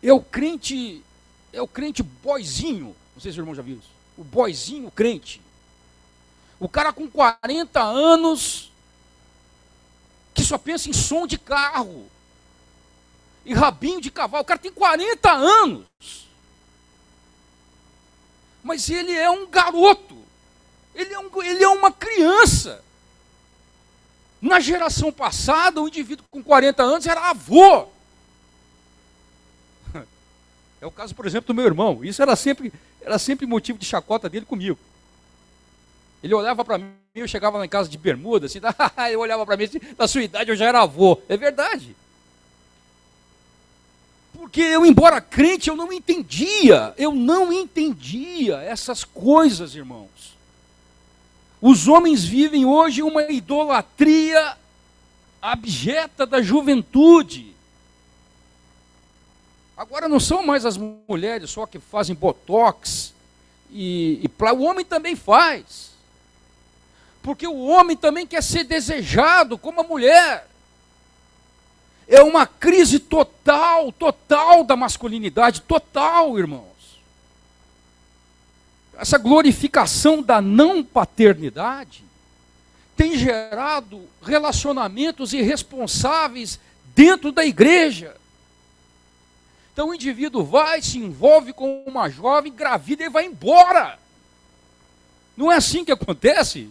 É o crente boizinho, não sei se o irmão já viu isso, o boizinho crente. O cara com 40 anos, que só pensa em som de carro, e rabinho de cavalo. O cara tem 40 anos, mas ele é um garoto, ele é uma criança. Na geração passada, o indivíduo com 40 anos era avô. É o caso, por exemplo, do meu irmão. Isso era sempre motivo de chacota dele comigo. Ele olhava para mim, eu chegava lá em casa de bermuda, assim, eu olhava para mim assim, na sua idade eu já era avô. É verdade. Porque eu, embora crente, eu não entendia essas coisas, irmãos. Os homens vivem hoje uma idolatria abjeta da juventude. Agora não são mais as mulheres só que fazem botox, o homem também faz. Porque o homem também quer ser desejado como a mulher. É uma crise total da masculinidade, total, irmãos. Essa glorificação da não paternidade tem gerado relacionamentos irresponsáveis dentro da igreja. Então o indivíduo vai, se envolve com uma jovem, engravida e vai embora. Não é assim que acontece?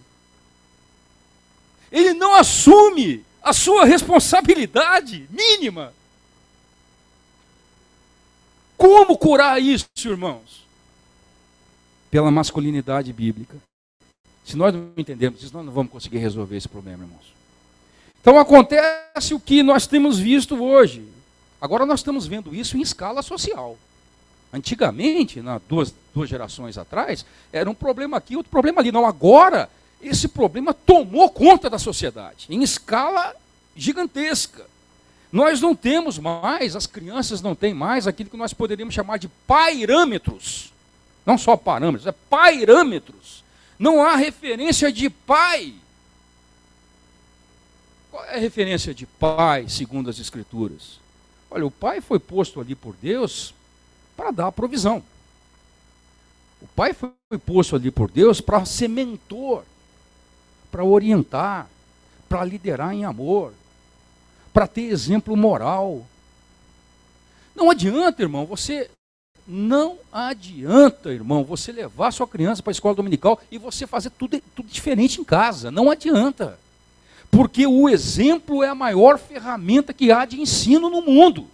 Ele não assume a sua responsabilidade mínima. Como curar isso, irmãos? Pela masculinidade bíblica. Se nós não entendermos isso, nós não vamos conseguir resolver esse problema, irmãos. Então acontece o que nós temos visto hoje. Agora nós estamos vendo isso em escala social. Antigamente, duas gerações atrás, era um problema aqui, outro problema ali. Não, agora esse problema tomou conta da sociedade, em escala gigantesca. Nós não temos mais, as crianças não têm mais aquilo que nós poderíamos chamar de pairâmetros. Não só parâmetros, é pairâmetros. Não há referência de pai. Qual é a referência de pai, segundo as Escrituras? Olha, o pai foi posto ali por Deus para dar a provisão. O pai foi posto ali por Deus para ser mentor, para orientar, para liderar em amor, para ter exemplo moral. Não adianta, irmão, você levar sua criança para a escola dominical e você fazer tudo diferente em casa. Não adianta. Porque o exemplo é a maior ferramenta que há de ensino no mundo.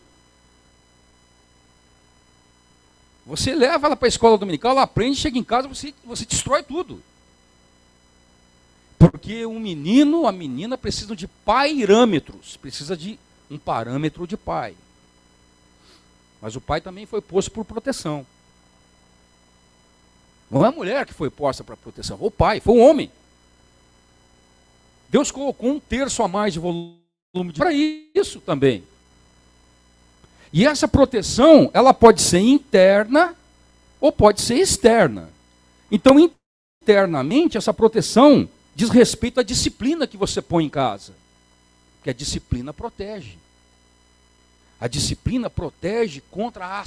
Você leva ela para a escola dominical, ela aprende, chega em casa, você destrói tudo. Porque o menino, a menina precisam de pairâmetros, precisa de um parâmetro de pai. Mas o pai também foi posto por proteção. Não é a mulher que foi posta para proteção, foi o pai, foi o homem. Deus colocou 1/3 a mais de volume para isso também. E essa proteção, ela pode ser interna ou pode ser externa. Então, internamente, essa proteção diz respeito à disciplina que você põe em casa. Porque a disciplina protege. A disciplina protege contra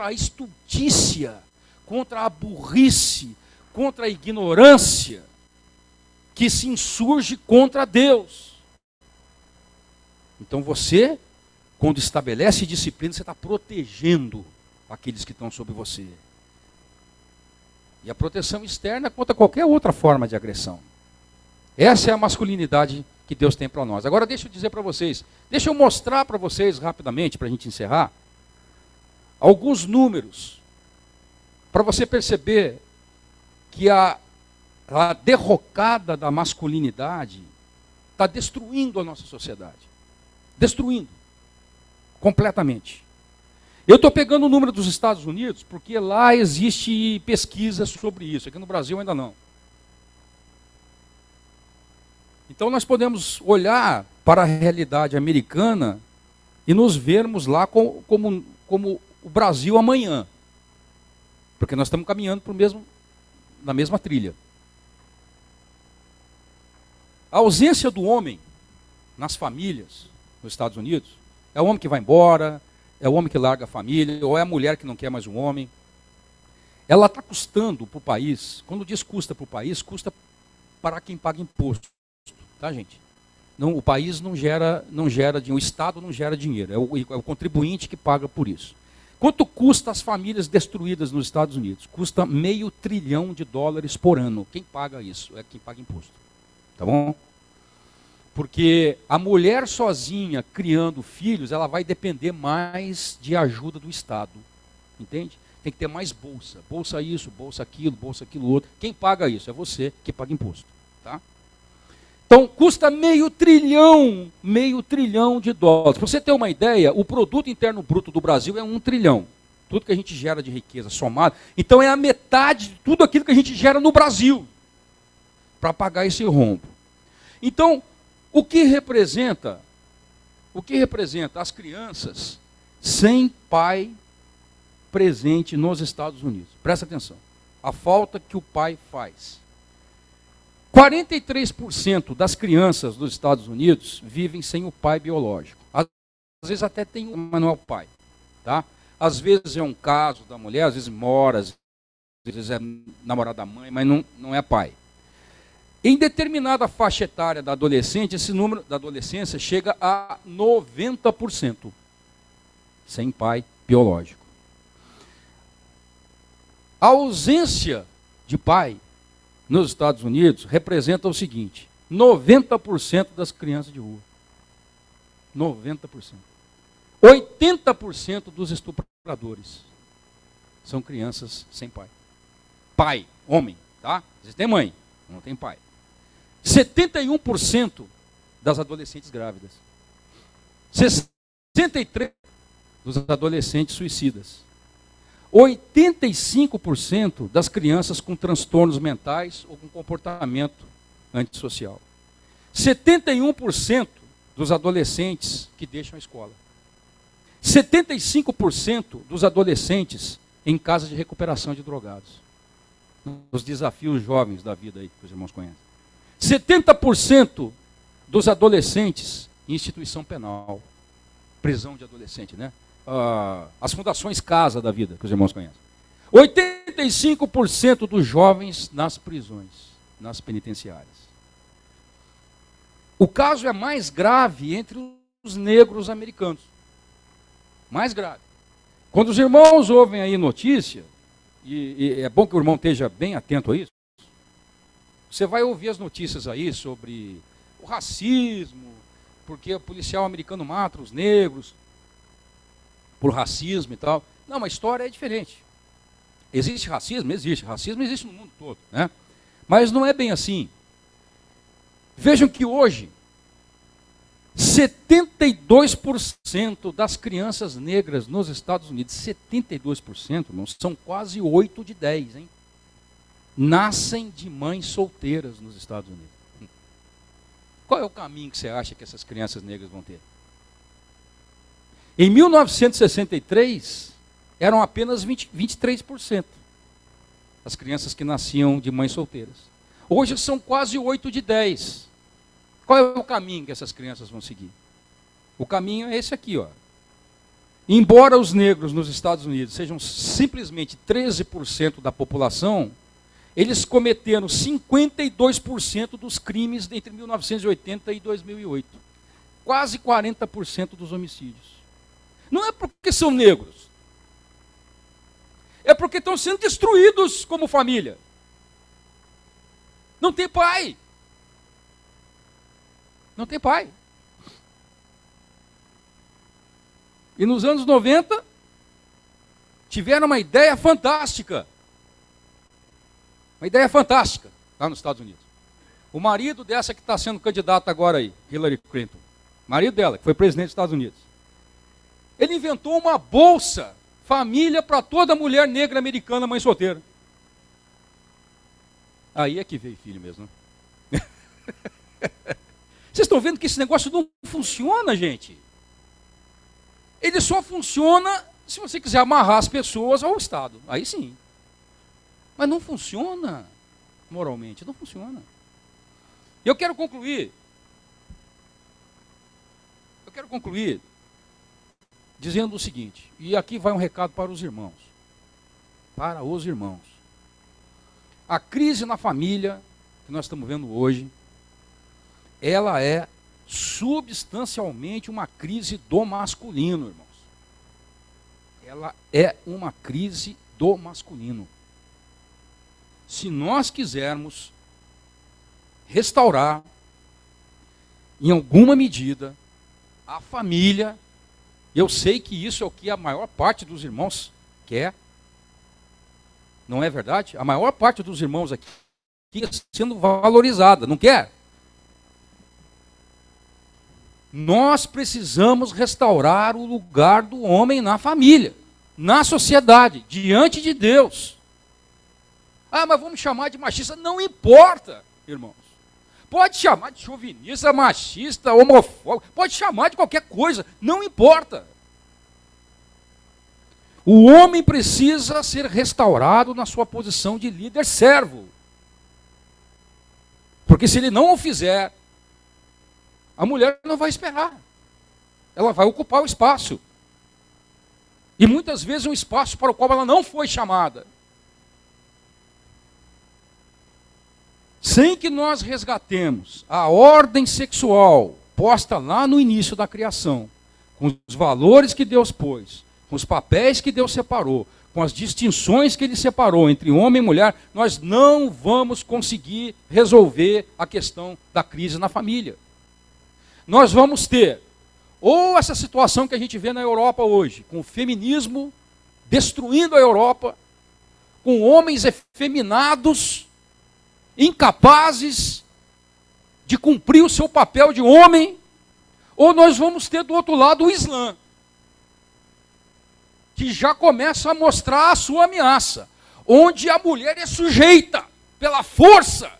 a estultícia, contra a burrice, contra a ignorância que se insurge contra Deus. Então você, quando estabelece disciplina, você está protegendo aqueles que estão sobre você. E a proteção externa é contra qualquer outra forma de agressão. Essa é a masculinidade que Deus tem para nós. Agora deixa eu dizer para vocês, deixa eu mostrar para vocês rapidamente, para a gente encerrar, alguns números, para você perceber que a derrocada da masculinidade está destruindo a nossa sociedade. Destruindo. Completamente. Eu estou pegando o número dos Estados Unidos, porque lá existe pesquisa sobre isso. Aqui no Brasil ainda não. Então nós podemos olhar para a realidade americana e nos vermos lá como o Brasil amanhã. Porque nós estamos caminhando na mesma trilha. A ausência do homem nas famílias nos Estados Unidos é o homem que vai embora, é o homem que larga a família, ou é a mulher que não quer mais um homem. Ela está custando para o país, quando diz custa para o país, custa para quem paga imposto. Tá, gente? Não, o país não gera dinheiro, o Estado não gera dinheiro, é o contribuinte que paga por isso. Quanto custa as famílias destruídas nos Estados Unidos? Custa $500 bilhão por ano. Quem paga isso? É quem paga imposto. Tá bom? Porque a mulher sozinha criando filhos, ela vai depender mais de ajuda do Estado. Entende? Tem que ter mais bolsa. Bolsa isso, bolsa aquilo outro. Quem paga isso? É você que paga imposto. Tá? Então, custa $500 bilhão. Para você ter uma ideia, o produto interno bruto do Brasil é 1 trilhão. Tudo que a gente gera de riqueza somado. Então, é a metade de tudo aquilo que a gente gera no Brasil para pagar esse rombo. Então, o que representa as crianças sem pai presente nos Estados Unidos? Presta atenção. A falta que o pai faz. 43% das crianças dos Estados Unidos vivem sem o pai biológico. Às vezes até tem um, mas não é o pai. Tá? Às vezes é um caso da mulher, às vezes mora, às vezes é namorado da mãe, mas não é pai. Em determinada faixa etária da adolescente, esse número da adolescência chega a 90% sem pai biológico. A ausência de pai nos Estados Unidos representa o seguinte: 90% das crianças de rua. 90%. 80% dos estupradores são crianças sem pai. Pai, homem, tá? Às vezes tem mãe, não tem pai. 71% das adolescentes grávidas. 63% dos adolescentes suicidas. 85% das crianças com transtornos mentais ou com comportamento antissocial. 71% dos adolescentes que deixam a escola. 75% dos adolescentes em casa de recuperação de drogados. Os desafios jovens da vida aí, que os irmãos conhecem. 70% dos adolescentes em instituição penal. Prisão de adolescente, né? As fundações casa da vida, que os irmãos conhecem. 85% dos jovens nas prisões, nas penitenciárias. O caso é mais grave entre os negros americanos. Mais grave. Quando os irmãos ouvem aí notícia, e é bom que o irmão esteja bem atento a isso, você vai ouvir as notícias aí sobre o racismo, porque o policial americano mata os negros por racismo e tal. Não, a história é diferente. Existe racismo? Existe. Racismo existe no mundo todo, né? Mas não é bem assim. Vejam que hoje, 72% das crianças negras nos Estados Unidos, 72%, não, são quase 8 de 10, hein? Nascem de mães solteiras nos Estados Unidos. Qual é o caminho que você acha que essas crianças negras vão ter? Em 1963, eram apenas 23% as crianças que nasciam de mães solteiras. Hoje são quase 8 de 10. Qual é o caminho que essas crianças vão seguir? O caminho é esse aqui, ó. Embora os negros nos Estados Unidos sejam simplesmente 13% da população, eles cometeram 52% dos crimes entre 1980 e 2008. Quase 40% dos homicídios. Não é porque são negros. É porque estão sendo destruídos como família. Não tem pai. Não tem pai. E nos anos 90, tiveram uma ideia fantástica. Uma ideia fantástica, lá nos Estados Unidos. O marido dessa que está sendo candidata agora aí, Hillary Clinton, marido dela, que foi presidente dos Estados Unidos, ele inventou uma bolsa família para toda mulher negra americana, mãe solteira. Aí é que veio filho mesmo, né? Vocês estão vendo que esse negócio não funciona, gente? Ele só funciona se você quiser amarrar as pessoas ao Estado. Aí sim. Mas não funciona moralmente, não funciona. Eu quero concluir dizendo o seguinte, e aqui vai um recado para os irmãos. Para os irmãos. A crise na família que nós estamos vendo hoje, ela é substancialmente uma crise do masculino, irmãos. Ela é uma crise do masculino. Se nós quisermos restaurar, em alguma medida, a família, eu sei que isso é o que a maior parte dos irmãos quer. Não é verdade? A maior parte dos irmãos aqui está sendo valorizada, não quer? Nós precisamos restaurar o lugar do homem na família, na sociedade, diante de Deus. Ah, mas vamos chamar de machista. Não importa, irmãos. Pode chamar de chauvinista, machista, homofóbico, pode chamar de qualquer coisa, não importa. O homem precisa ser restaurado na sua posição de líder servo. Porque se ele não o fizer, a mulher não vai esperar. Ela vai ocupar o espaço. E muitas vezes um espaço para o qual ela não foi chamada. Sem que nós resgatemos a ordem sexual posta lá no início da criação, com os valores que Deus pôs, com os papéis que Deus separou, com as distinções que Ele separou entre homem e mulher, nós não vamos conseguir resolver a questão da crise na família. Nós vamos ter ou essa situação que a gente vê na Europa hoje, com o feminismo destruindo a Europa, com homens efeminados, incapazes de cumprir o seu papel de homem, ou nós vamos ter do outro lado o Islã. que já começa a mostrar a sua ameaça, onde a mulher é sujeita pela força.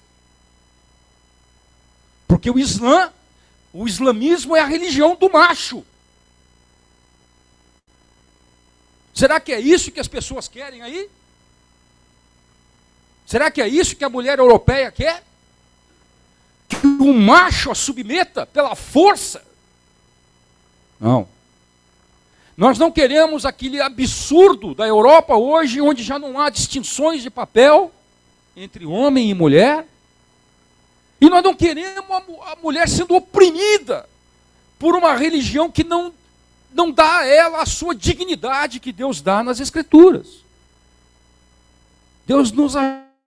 Porque o islamismo é a religião do macho. Será que é isso que as pessoas querem aí? Será que é isso que a mulher europeia quer? Que o macho a submeta pela força? Não. Nós não queremos aquele absurdo da Europa hoje, onde já não há distinções de papel entre homem e mulher. E nós não queremos a mulher sendo oprimida por uma religião que não dá a ela a sua dignidade que Deus dá nas Escrituras. Deus nos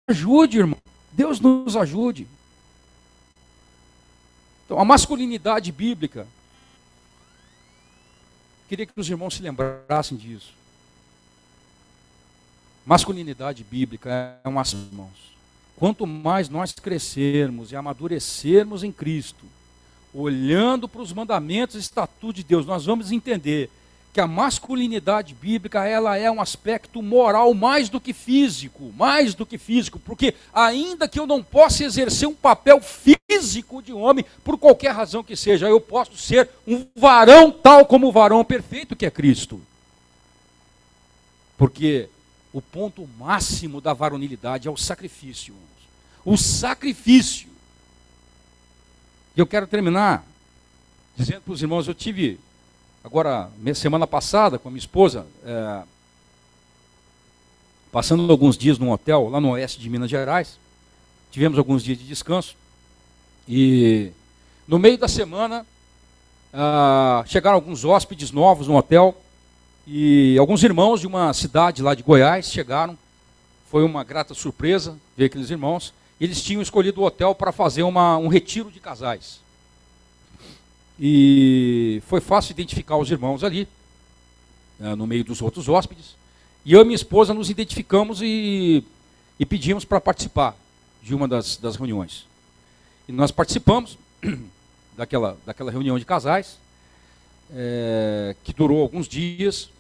ajude, irmão. Deus nos ajude. Então, a masculinidade bíblica, queria que os irmãos se lembrassem disso. Masculinidade bíblica é um aspecto, irmãos. Quanto mais nós crescermos e amadurecermos em Cristo, olhando para os mandamentos e estatutos de Deus, nós vamos entender que a masculinidade bíblica, ela é um aspecto moral mais do que físico, porque ainda que eu não possa exercer um papel físico de homem, por qualquer razão que seja, eu posso ser um varão tal como o varão perfeito que é Cristo. Porque o ponto máximo da varonilidade é o sacrifício. O sacrifício. E eu quero terminar dizendo para os irmãos, eu tive agora, semana passada, com a minha esposa, passando alguns dias num hotel lá no oeste de Minas Gerais, tivemos alguns dias de descanso, e no meio da semana chegaram alguns hóspedes novos no hotel, e alguns irmãos de uma cidade lá de Goiás chegaram. Foi uma grata surpresa ver aqueles irmãos. Eles tinham escolhido o hotel para fazer um retiro de casais. E foi fácil identificar os irmãos ali, no meio dos outros hóspedes. E eu e minha esposa nos identificamos e pedimos para participar de uma das reuniões. E nós participamos daquela reunião de casais, que durou alguns dias.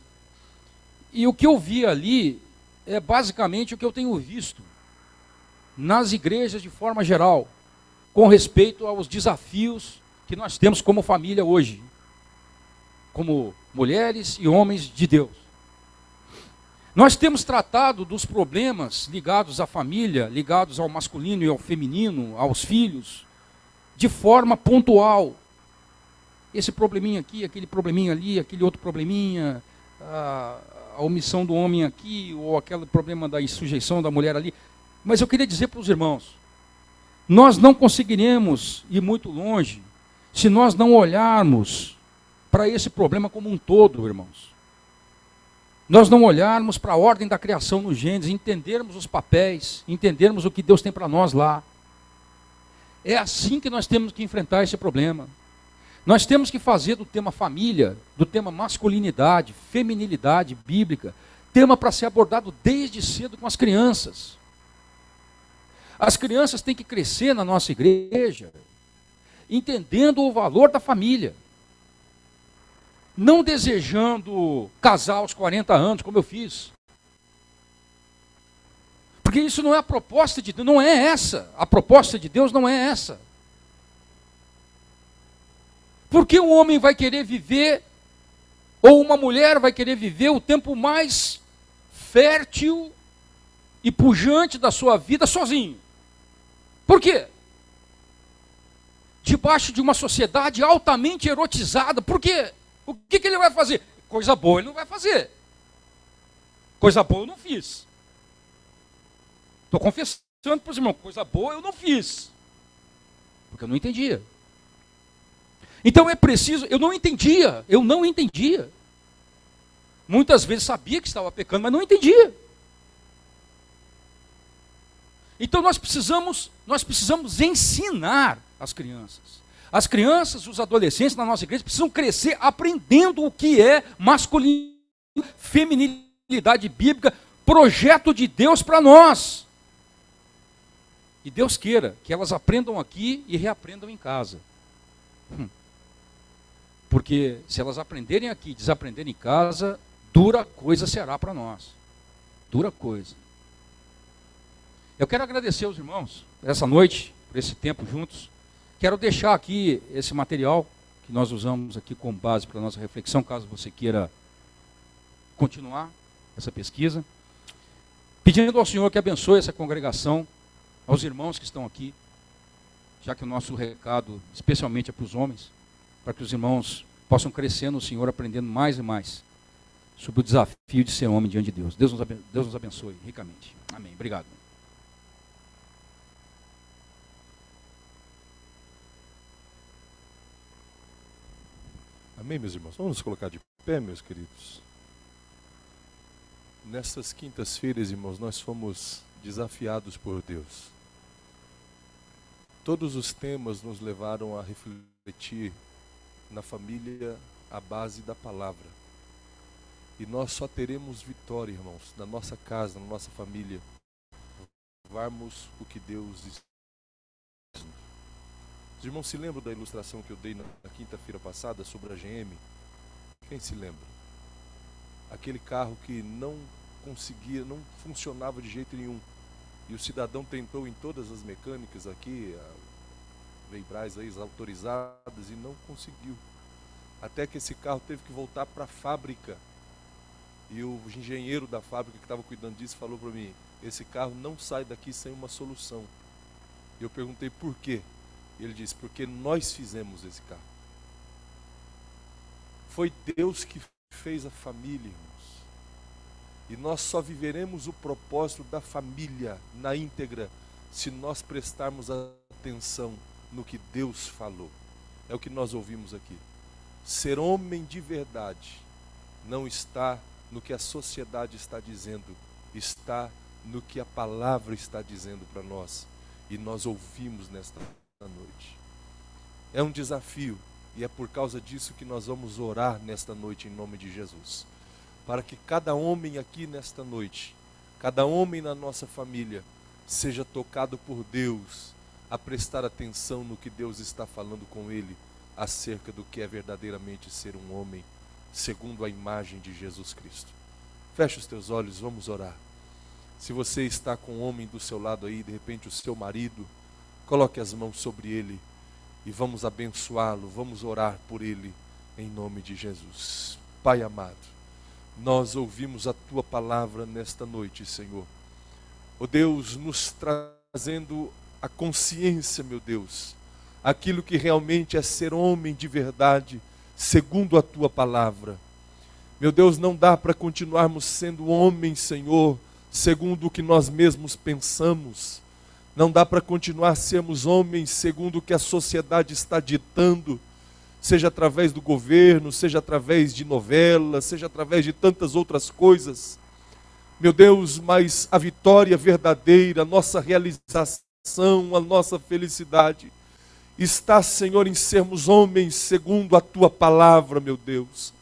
E o que eu vi ali é basicamente o que eu tenho visto nas igrejas de forma geral, com respeito aos desafios que nós temos como família hoje, como mulheres e homens de Deus. Nós temos tratado dos problemas ligados à família, ligados ao masculino e ao feminino, aos filhos, de forma pontual. Esse probleminha aqui, aquele probleminha ali, aquele outro probleminha, a omissão do homem aqui, ou aquele problema da insujeição da mulher ali. Mas eu queria dizer para os irmãos, nós não conseguiremos ir muito longe se nós não olharmos para esse problema como um todo, irmãos. Nós não olharmos para a ordem da criação no Gênesis, entendermos os papéis, entendermos o que Deus tem para nós lá. É assim que nós temos que enfrentar esse problema. Nós temos que fazer do tema família, do tema masculinidade, feminilidade bíblica, tema para ser abordado desde cedo com as crianças. As crianças têm que crescer na nossa igreja, entendendo o valor da família. Não desejando casar aos 40 anos, como eu fiz. Porque isso não é a proposta de Deus, não é essa. A proposta de Deus não é essa. Porque um homem vai querer viver, ou uma mulher vai querer viver o tempo mais fértil e pujante da sua vida sozinho. Por quê? Debaixo de uma sociedade altamente erotizada. Por quê? O que ele vai fazer? Coisa boa ele não vai fazer. Coisa boa eu não fiz. Estou confessando para os irmãos, coisa boa eu não fiz. Porque eu não entendia. Então é preciso, eu não entendia. Muitas vezes sabia que estava pecando, mas não entendia. Então nós precisamos ensinar as crianças. As crianças, os adolescentes na nossa igreja precisam crescer aprendendo o que é masculinidade, feminilidade bíblica, projeto de Deus para nós. E Deus queira que elas aprendam aqui e reaprendam em casa. Porque se elas aprenderem aqui e desaprenderem em casa, dura coisa será para nós. Dura coisa. Eu quero agradecer aos irmãos por essa noite, por esse tempo juntos. Quero deixar aqui esse material que nós usamos aqui como base para a nossa reflexão, caso você queira continuar essa pesquisa. Pedindo ao Senhor que abençoe essa congregação, aos irmãos que estão aqui, já que o nosso recado especialmente é para os homens, para que os irmãos possam crescer no Senhor, aprendendo mais e mais sobre o desafio de ser homem diante de Deus. Deus nos abençoe ricamente. Amém. Obrigado. Amém, meus irmãos? Vamos nos colocar de pé, meus queridos. Nessas quintas-feiras, irmãos, nós fomos desafiados por Deus. Todos os temas nos levaram a refletir na família à base da palavra. E nós só teremos vitória, irmãos, na nossa casa, na nossa família, levarmos o que Deus está. Os irmãos se lembram da ilustração que eu dei na quinta-feira passada sobre a GM? Quem se lembra? Aquele carro que não conseguia, não funcionava de jeito nenhum. E o cidadão tentou em todas as mecânicas aqui, Veibrais aí, autorizadas, e não conseguiu. Até que esse carro teve que voltar para a fábrica. E o engenheiro da fábrica que estava cuidando disso falou para mim: esse carro não sai daqui sem uma solução. E eu perguntei por quê. E ele disse: porque nós fizemos esse carro. Foi Deus que fez a família, irmãos. E nós só viveremos o propósito da família na íntegra se nós prestarmos atenção no que Deus falou. É o que nós ouvimos aqui. Ser homem de verdade não está no que a sociedade está dizendo, está no que a palavra está dizendo para nós. E nós ouvimos nesta noite. É um desafio, e é por causa disso que nós vamos orar nesta noite em nome de Jesus. Para que cada homem aqui nesta noite, cada homem na nossa família, seja tocado por Deus a prestar atenção no que Deus está falando com ele acerca do que é verdadeiramente ser um homem segundo a imagem de Jesus Cristo. Feche os teus olhos, vamos orar. Se você está com um homem do seu lado aí, de repente o seu marido, coloque as mãos sobre ele e vamos abençoá-lo, vamos orar por ele em nome de Jesus. Pai amado, nós ouvimos a tua palavra nesta noite, Senhor. Ó Deus, nos trazendo a consciência, meu Deus, aquilo que realmente é ser homem de verdade, segundo a tua palavra. Meu Deus, não dá para continuarmos sendo homens, Senhor, segundo o que nós mesmos pensamos. Não dá para continuar a sermos homens segundo o que a sociedade está ditando, seja através do governo, seja através de novelas, seja através de tantas outras coisas. Meu Deus, mas a vitória verdadeira, a nossa realização, a nossa felicidade está, Senhor, em sermos homens segundo a tua palavra, meu Deus.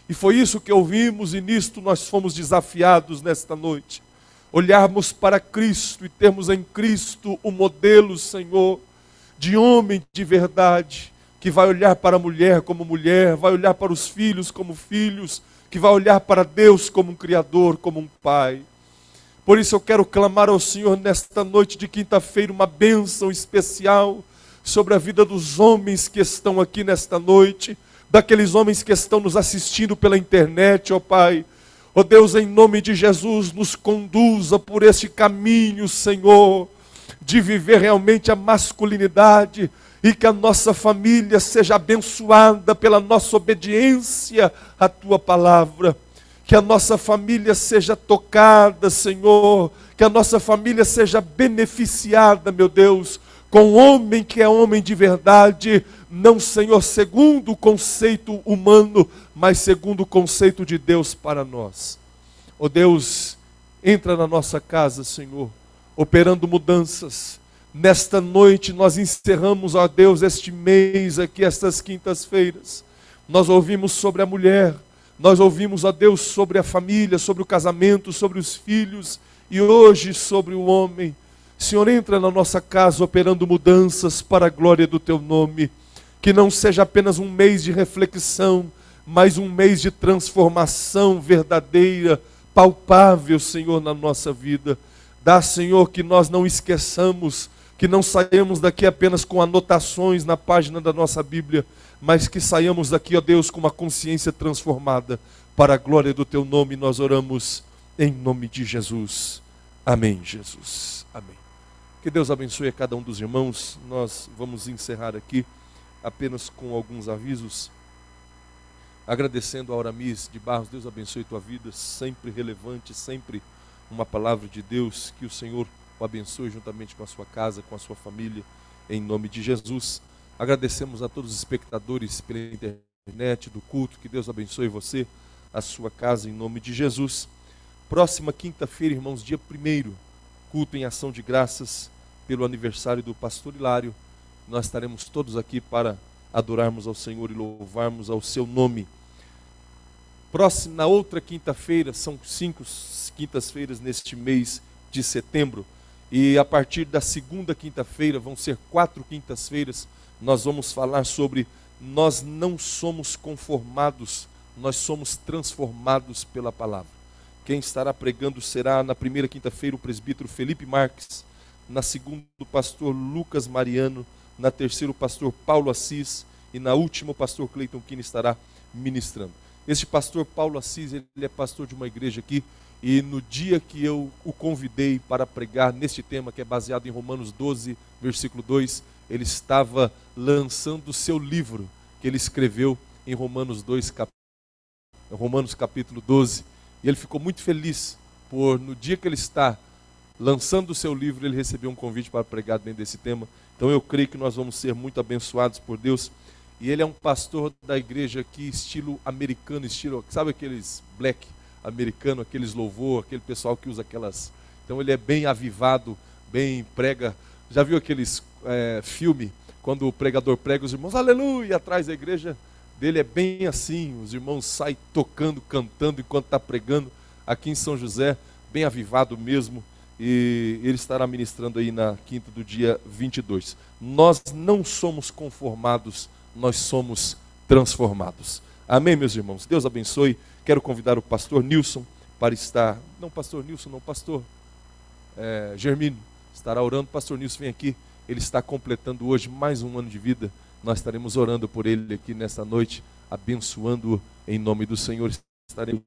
E foi isso que ouvimos e nisto nós fomos desafiados nesta noite. Olharmos para Cristo e termos em Cristo o modelo, Senhor, de homem de verdade, que vai olhar para a mulher como mulher, vai olhar para os filhos como filhos, que vai olhar para Deus como um Criador, como um Pai. Por isso eu quero clamar ao Senhor nesta noite de quinta-feira uma bênção especial sobre a vida dos homens que estão aqui nesta noite, daqueles homens que estão nos assistindo pela internet, ó Pai. Ó Deus, em nome de Jesus, nos conduza por este caminho, Senhor, de viver realmente a masculinidade e que a nossa família seja abençoada pela nossa obediência à Tua palavra. Que a nossa família seja tocada, Senhor, que a nossa família seja beneficiada, meu Deus, com um homem que é homem de verdade, não, Senhor, segundo o conceito humano, mas segundo o conceito de Deus para nós. Ó Deus, entra na nossa casa, Senhor, operando mudanças. Nesta noite nós encerramos, ó Deus, este mês aqui, estas quintas-feiras. Nós ouvimos sobre a mulher, nós ouvimos, ó Deus, sobre a família, sobre o casamento, sobre os filhos e hoje sobre o homem. Senhor, entra na nossa casa operando mudanças para a glória do Teu nome. Que não seja apenas um mês de reflexão, mais um mês de transformação verdadeira, palpável, Senhor, na nossa vida. Dá, Senhor, que nós não esqueçamos, que não saiamos daqui apenas com anotações na página da nossa Bíblia, mas que saiamos daqui, ó Deus, com uma consciência transformada. Para a glória do Teu nome, nós oramos em nome de Jesus. Amém, Jesus. Amém. Que Deus abençoe a cada um dos irmãos. Nós vamos encerrar aqui apenas com alguns avisos. Agradecendo a Aramis de Barros. Deus abençoe tua vida, sempre relevante, sempre uma palavra de Deus. Que o Senhor o abençoe juntamente com a sua casa, com a sua família, em nome de Jesus. Agradecemos a todos os espectadores pela internet do culto. Que Deus abençoe você, a sua casa, em nome de Jesus. Próxima quinta-feira, irmãos, dia 1º, culto em ação de graças pelo aniversário do pastor Hilário. Nós estaremos todos aqui para adorarmos ao Senhor e louvarmos ao seu nome. Na outra quinta-feira, são 5 quintas-feiras neste mês de setembro, e a partir da segunda quinta-feira, vão ser 4 quintas-feiras, nós vamos falar sobre nós não somos conformados, nós somos transformados pela palavra. Quem estará pregando será na primeira quinta-feira o presbítero Felipe Marques, na segunda o pastor Lucas Mariano, na terceira o pastor Paulo Assis e na última o pastor Cleiton Kine estará ministrando. Este pastor Paulo Assis, ele é pastor de uma igreja aqui, e no dia que eu o convidei para pregar neste tema, que é baseado em Romanos 12, versículo 2, ele estava lançando o seu livro, que ele escreveu em Romanos capítulo 12, e ele ficou muito feliz, por no dia que ele está lançando o seu livro, ele recebeu um convite para pregar dentro desse tema. Então eu creio que nós vamos ser muito abençoados por Deus. E ele é um pastor da igreja aqui, estilo americano, sabe aqueles black americano, aqueles louvor, aquele pessoal que usa aquelas... Então ele é bem avivado, bem prega. Já viu aqueles filme, quando o pregador prega, os irmãos, aleluia, atrás da igreja dele é bem assim, os irmãos saem tocando, cantando enquanto está pregando, aqui em São José, bem avivado mesmo, e ele estará ministrando aí na quinta do dia 22. Nós não somos conformados, nós somos transformados. Amém, meus irmãos? Deus abençoe. Quero convidar o pastor Nilson para estar... Não, pastor Nilson, não, pastor Germino estará orando. Pastor Nilson, vem aqui. Ele está completando hoje mais um ano de vida. Nós estaremos orando por ele aqui nesta noite, abençoando-o em nome do Senhor. Estaremos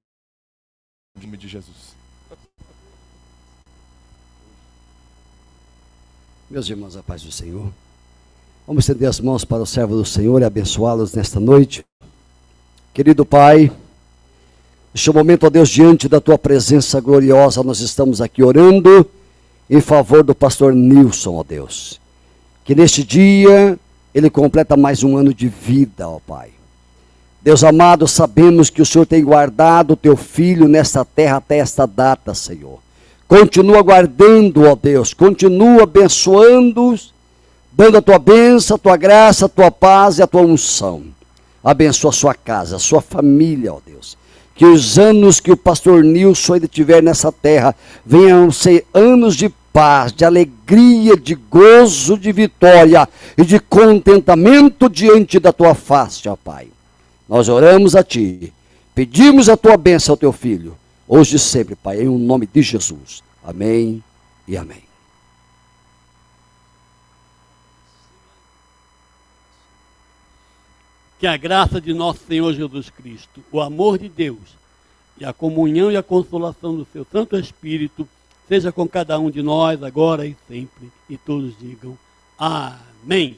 em nome de Jesus. Meus irmãos, a paz do Senhor. Vamos estender as mãos para o servo do Senhor e abençoá-los nesta noite. Querido Pai, neste momento, ó Deus, diante da Tua presença gloriosa, nós estamos aqui orando em favor do pastor Nilson, ó Deus. Que neste dia ele completa mais um ano de vida, ó Pai. Deus amado, sabemos que o Senhor tem guardado o Teu filho nesta terra até esta data, Senhor. Continua guardando, ó Deus, continua abençoando-os, dando a Tua bênção, a Tua graça, a Tua paz e a Tua unção. Abençoa a sua casa, a sua família, ó Deus. Que os anos que o pastor Nilson ainda tiver nessa terra venham ser anos de paz, de alegria, de gozo, de vitória e de contentamento diante da Tua face, ó Pai. Nós oramos a Ti, pedimos a Tua bênção ao Teu filho, hoje e sempre, Pai, em nome de Jesus. Amém e amém. Que a graça de nosso Senhor Jesus Cristo, o amor de Deus e a comunhão e a consolação do seu Santo Espírito seja com cada um de nós agora e sempre. E todos digam amém.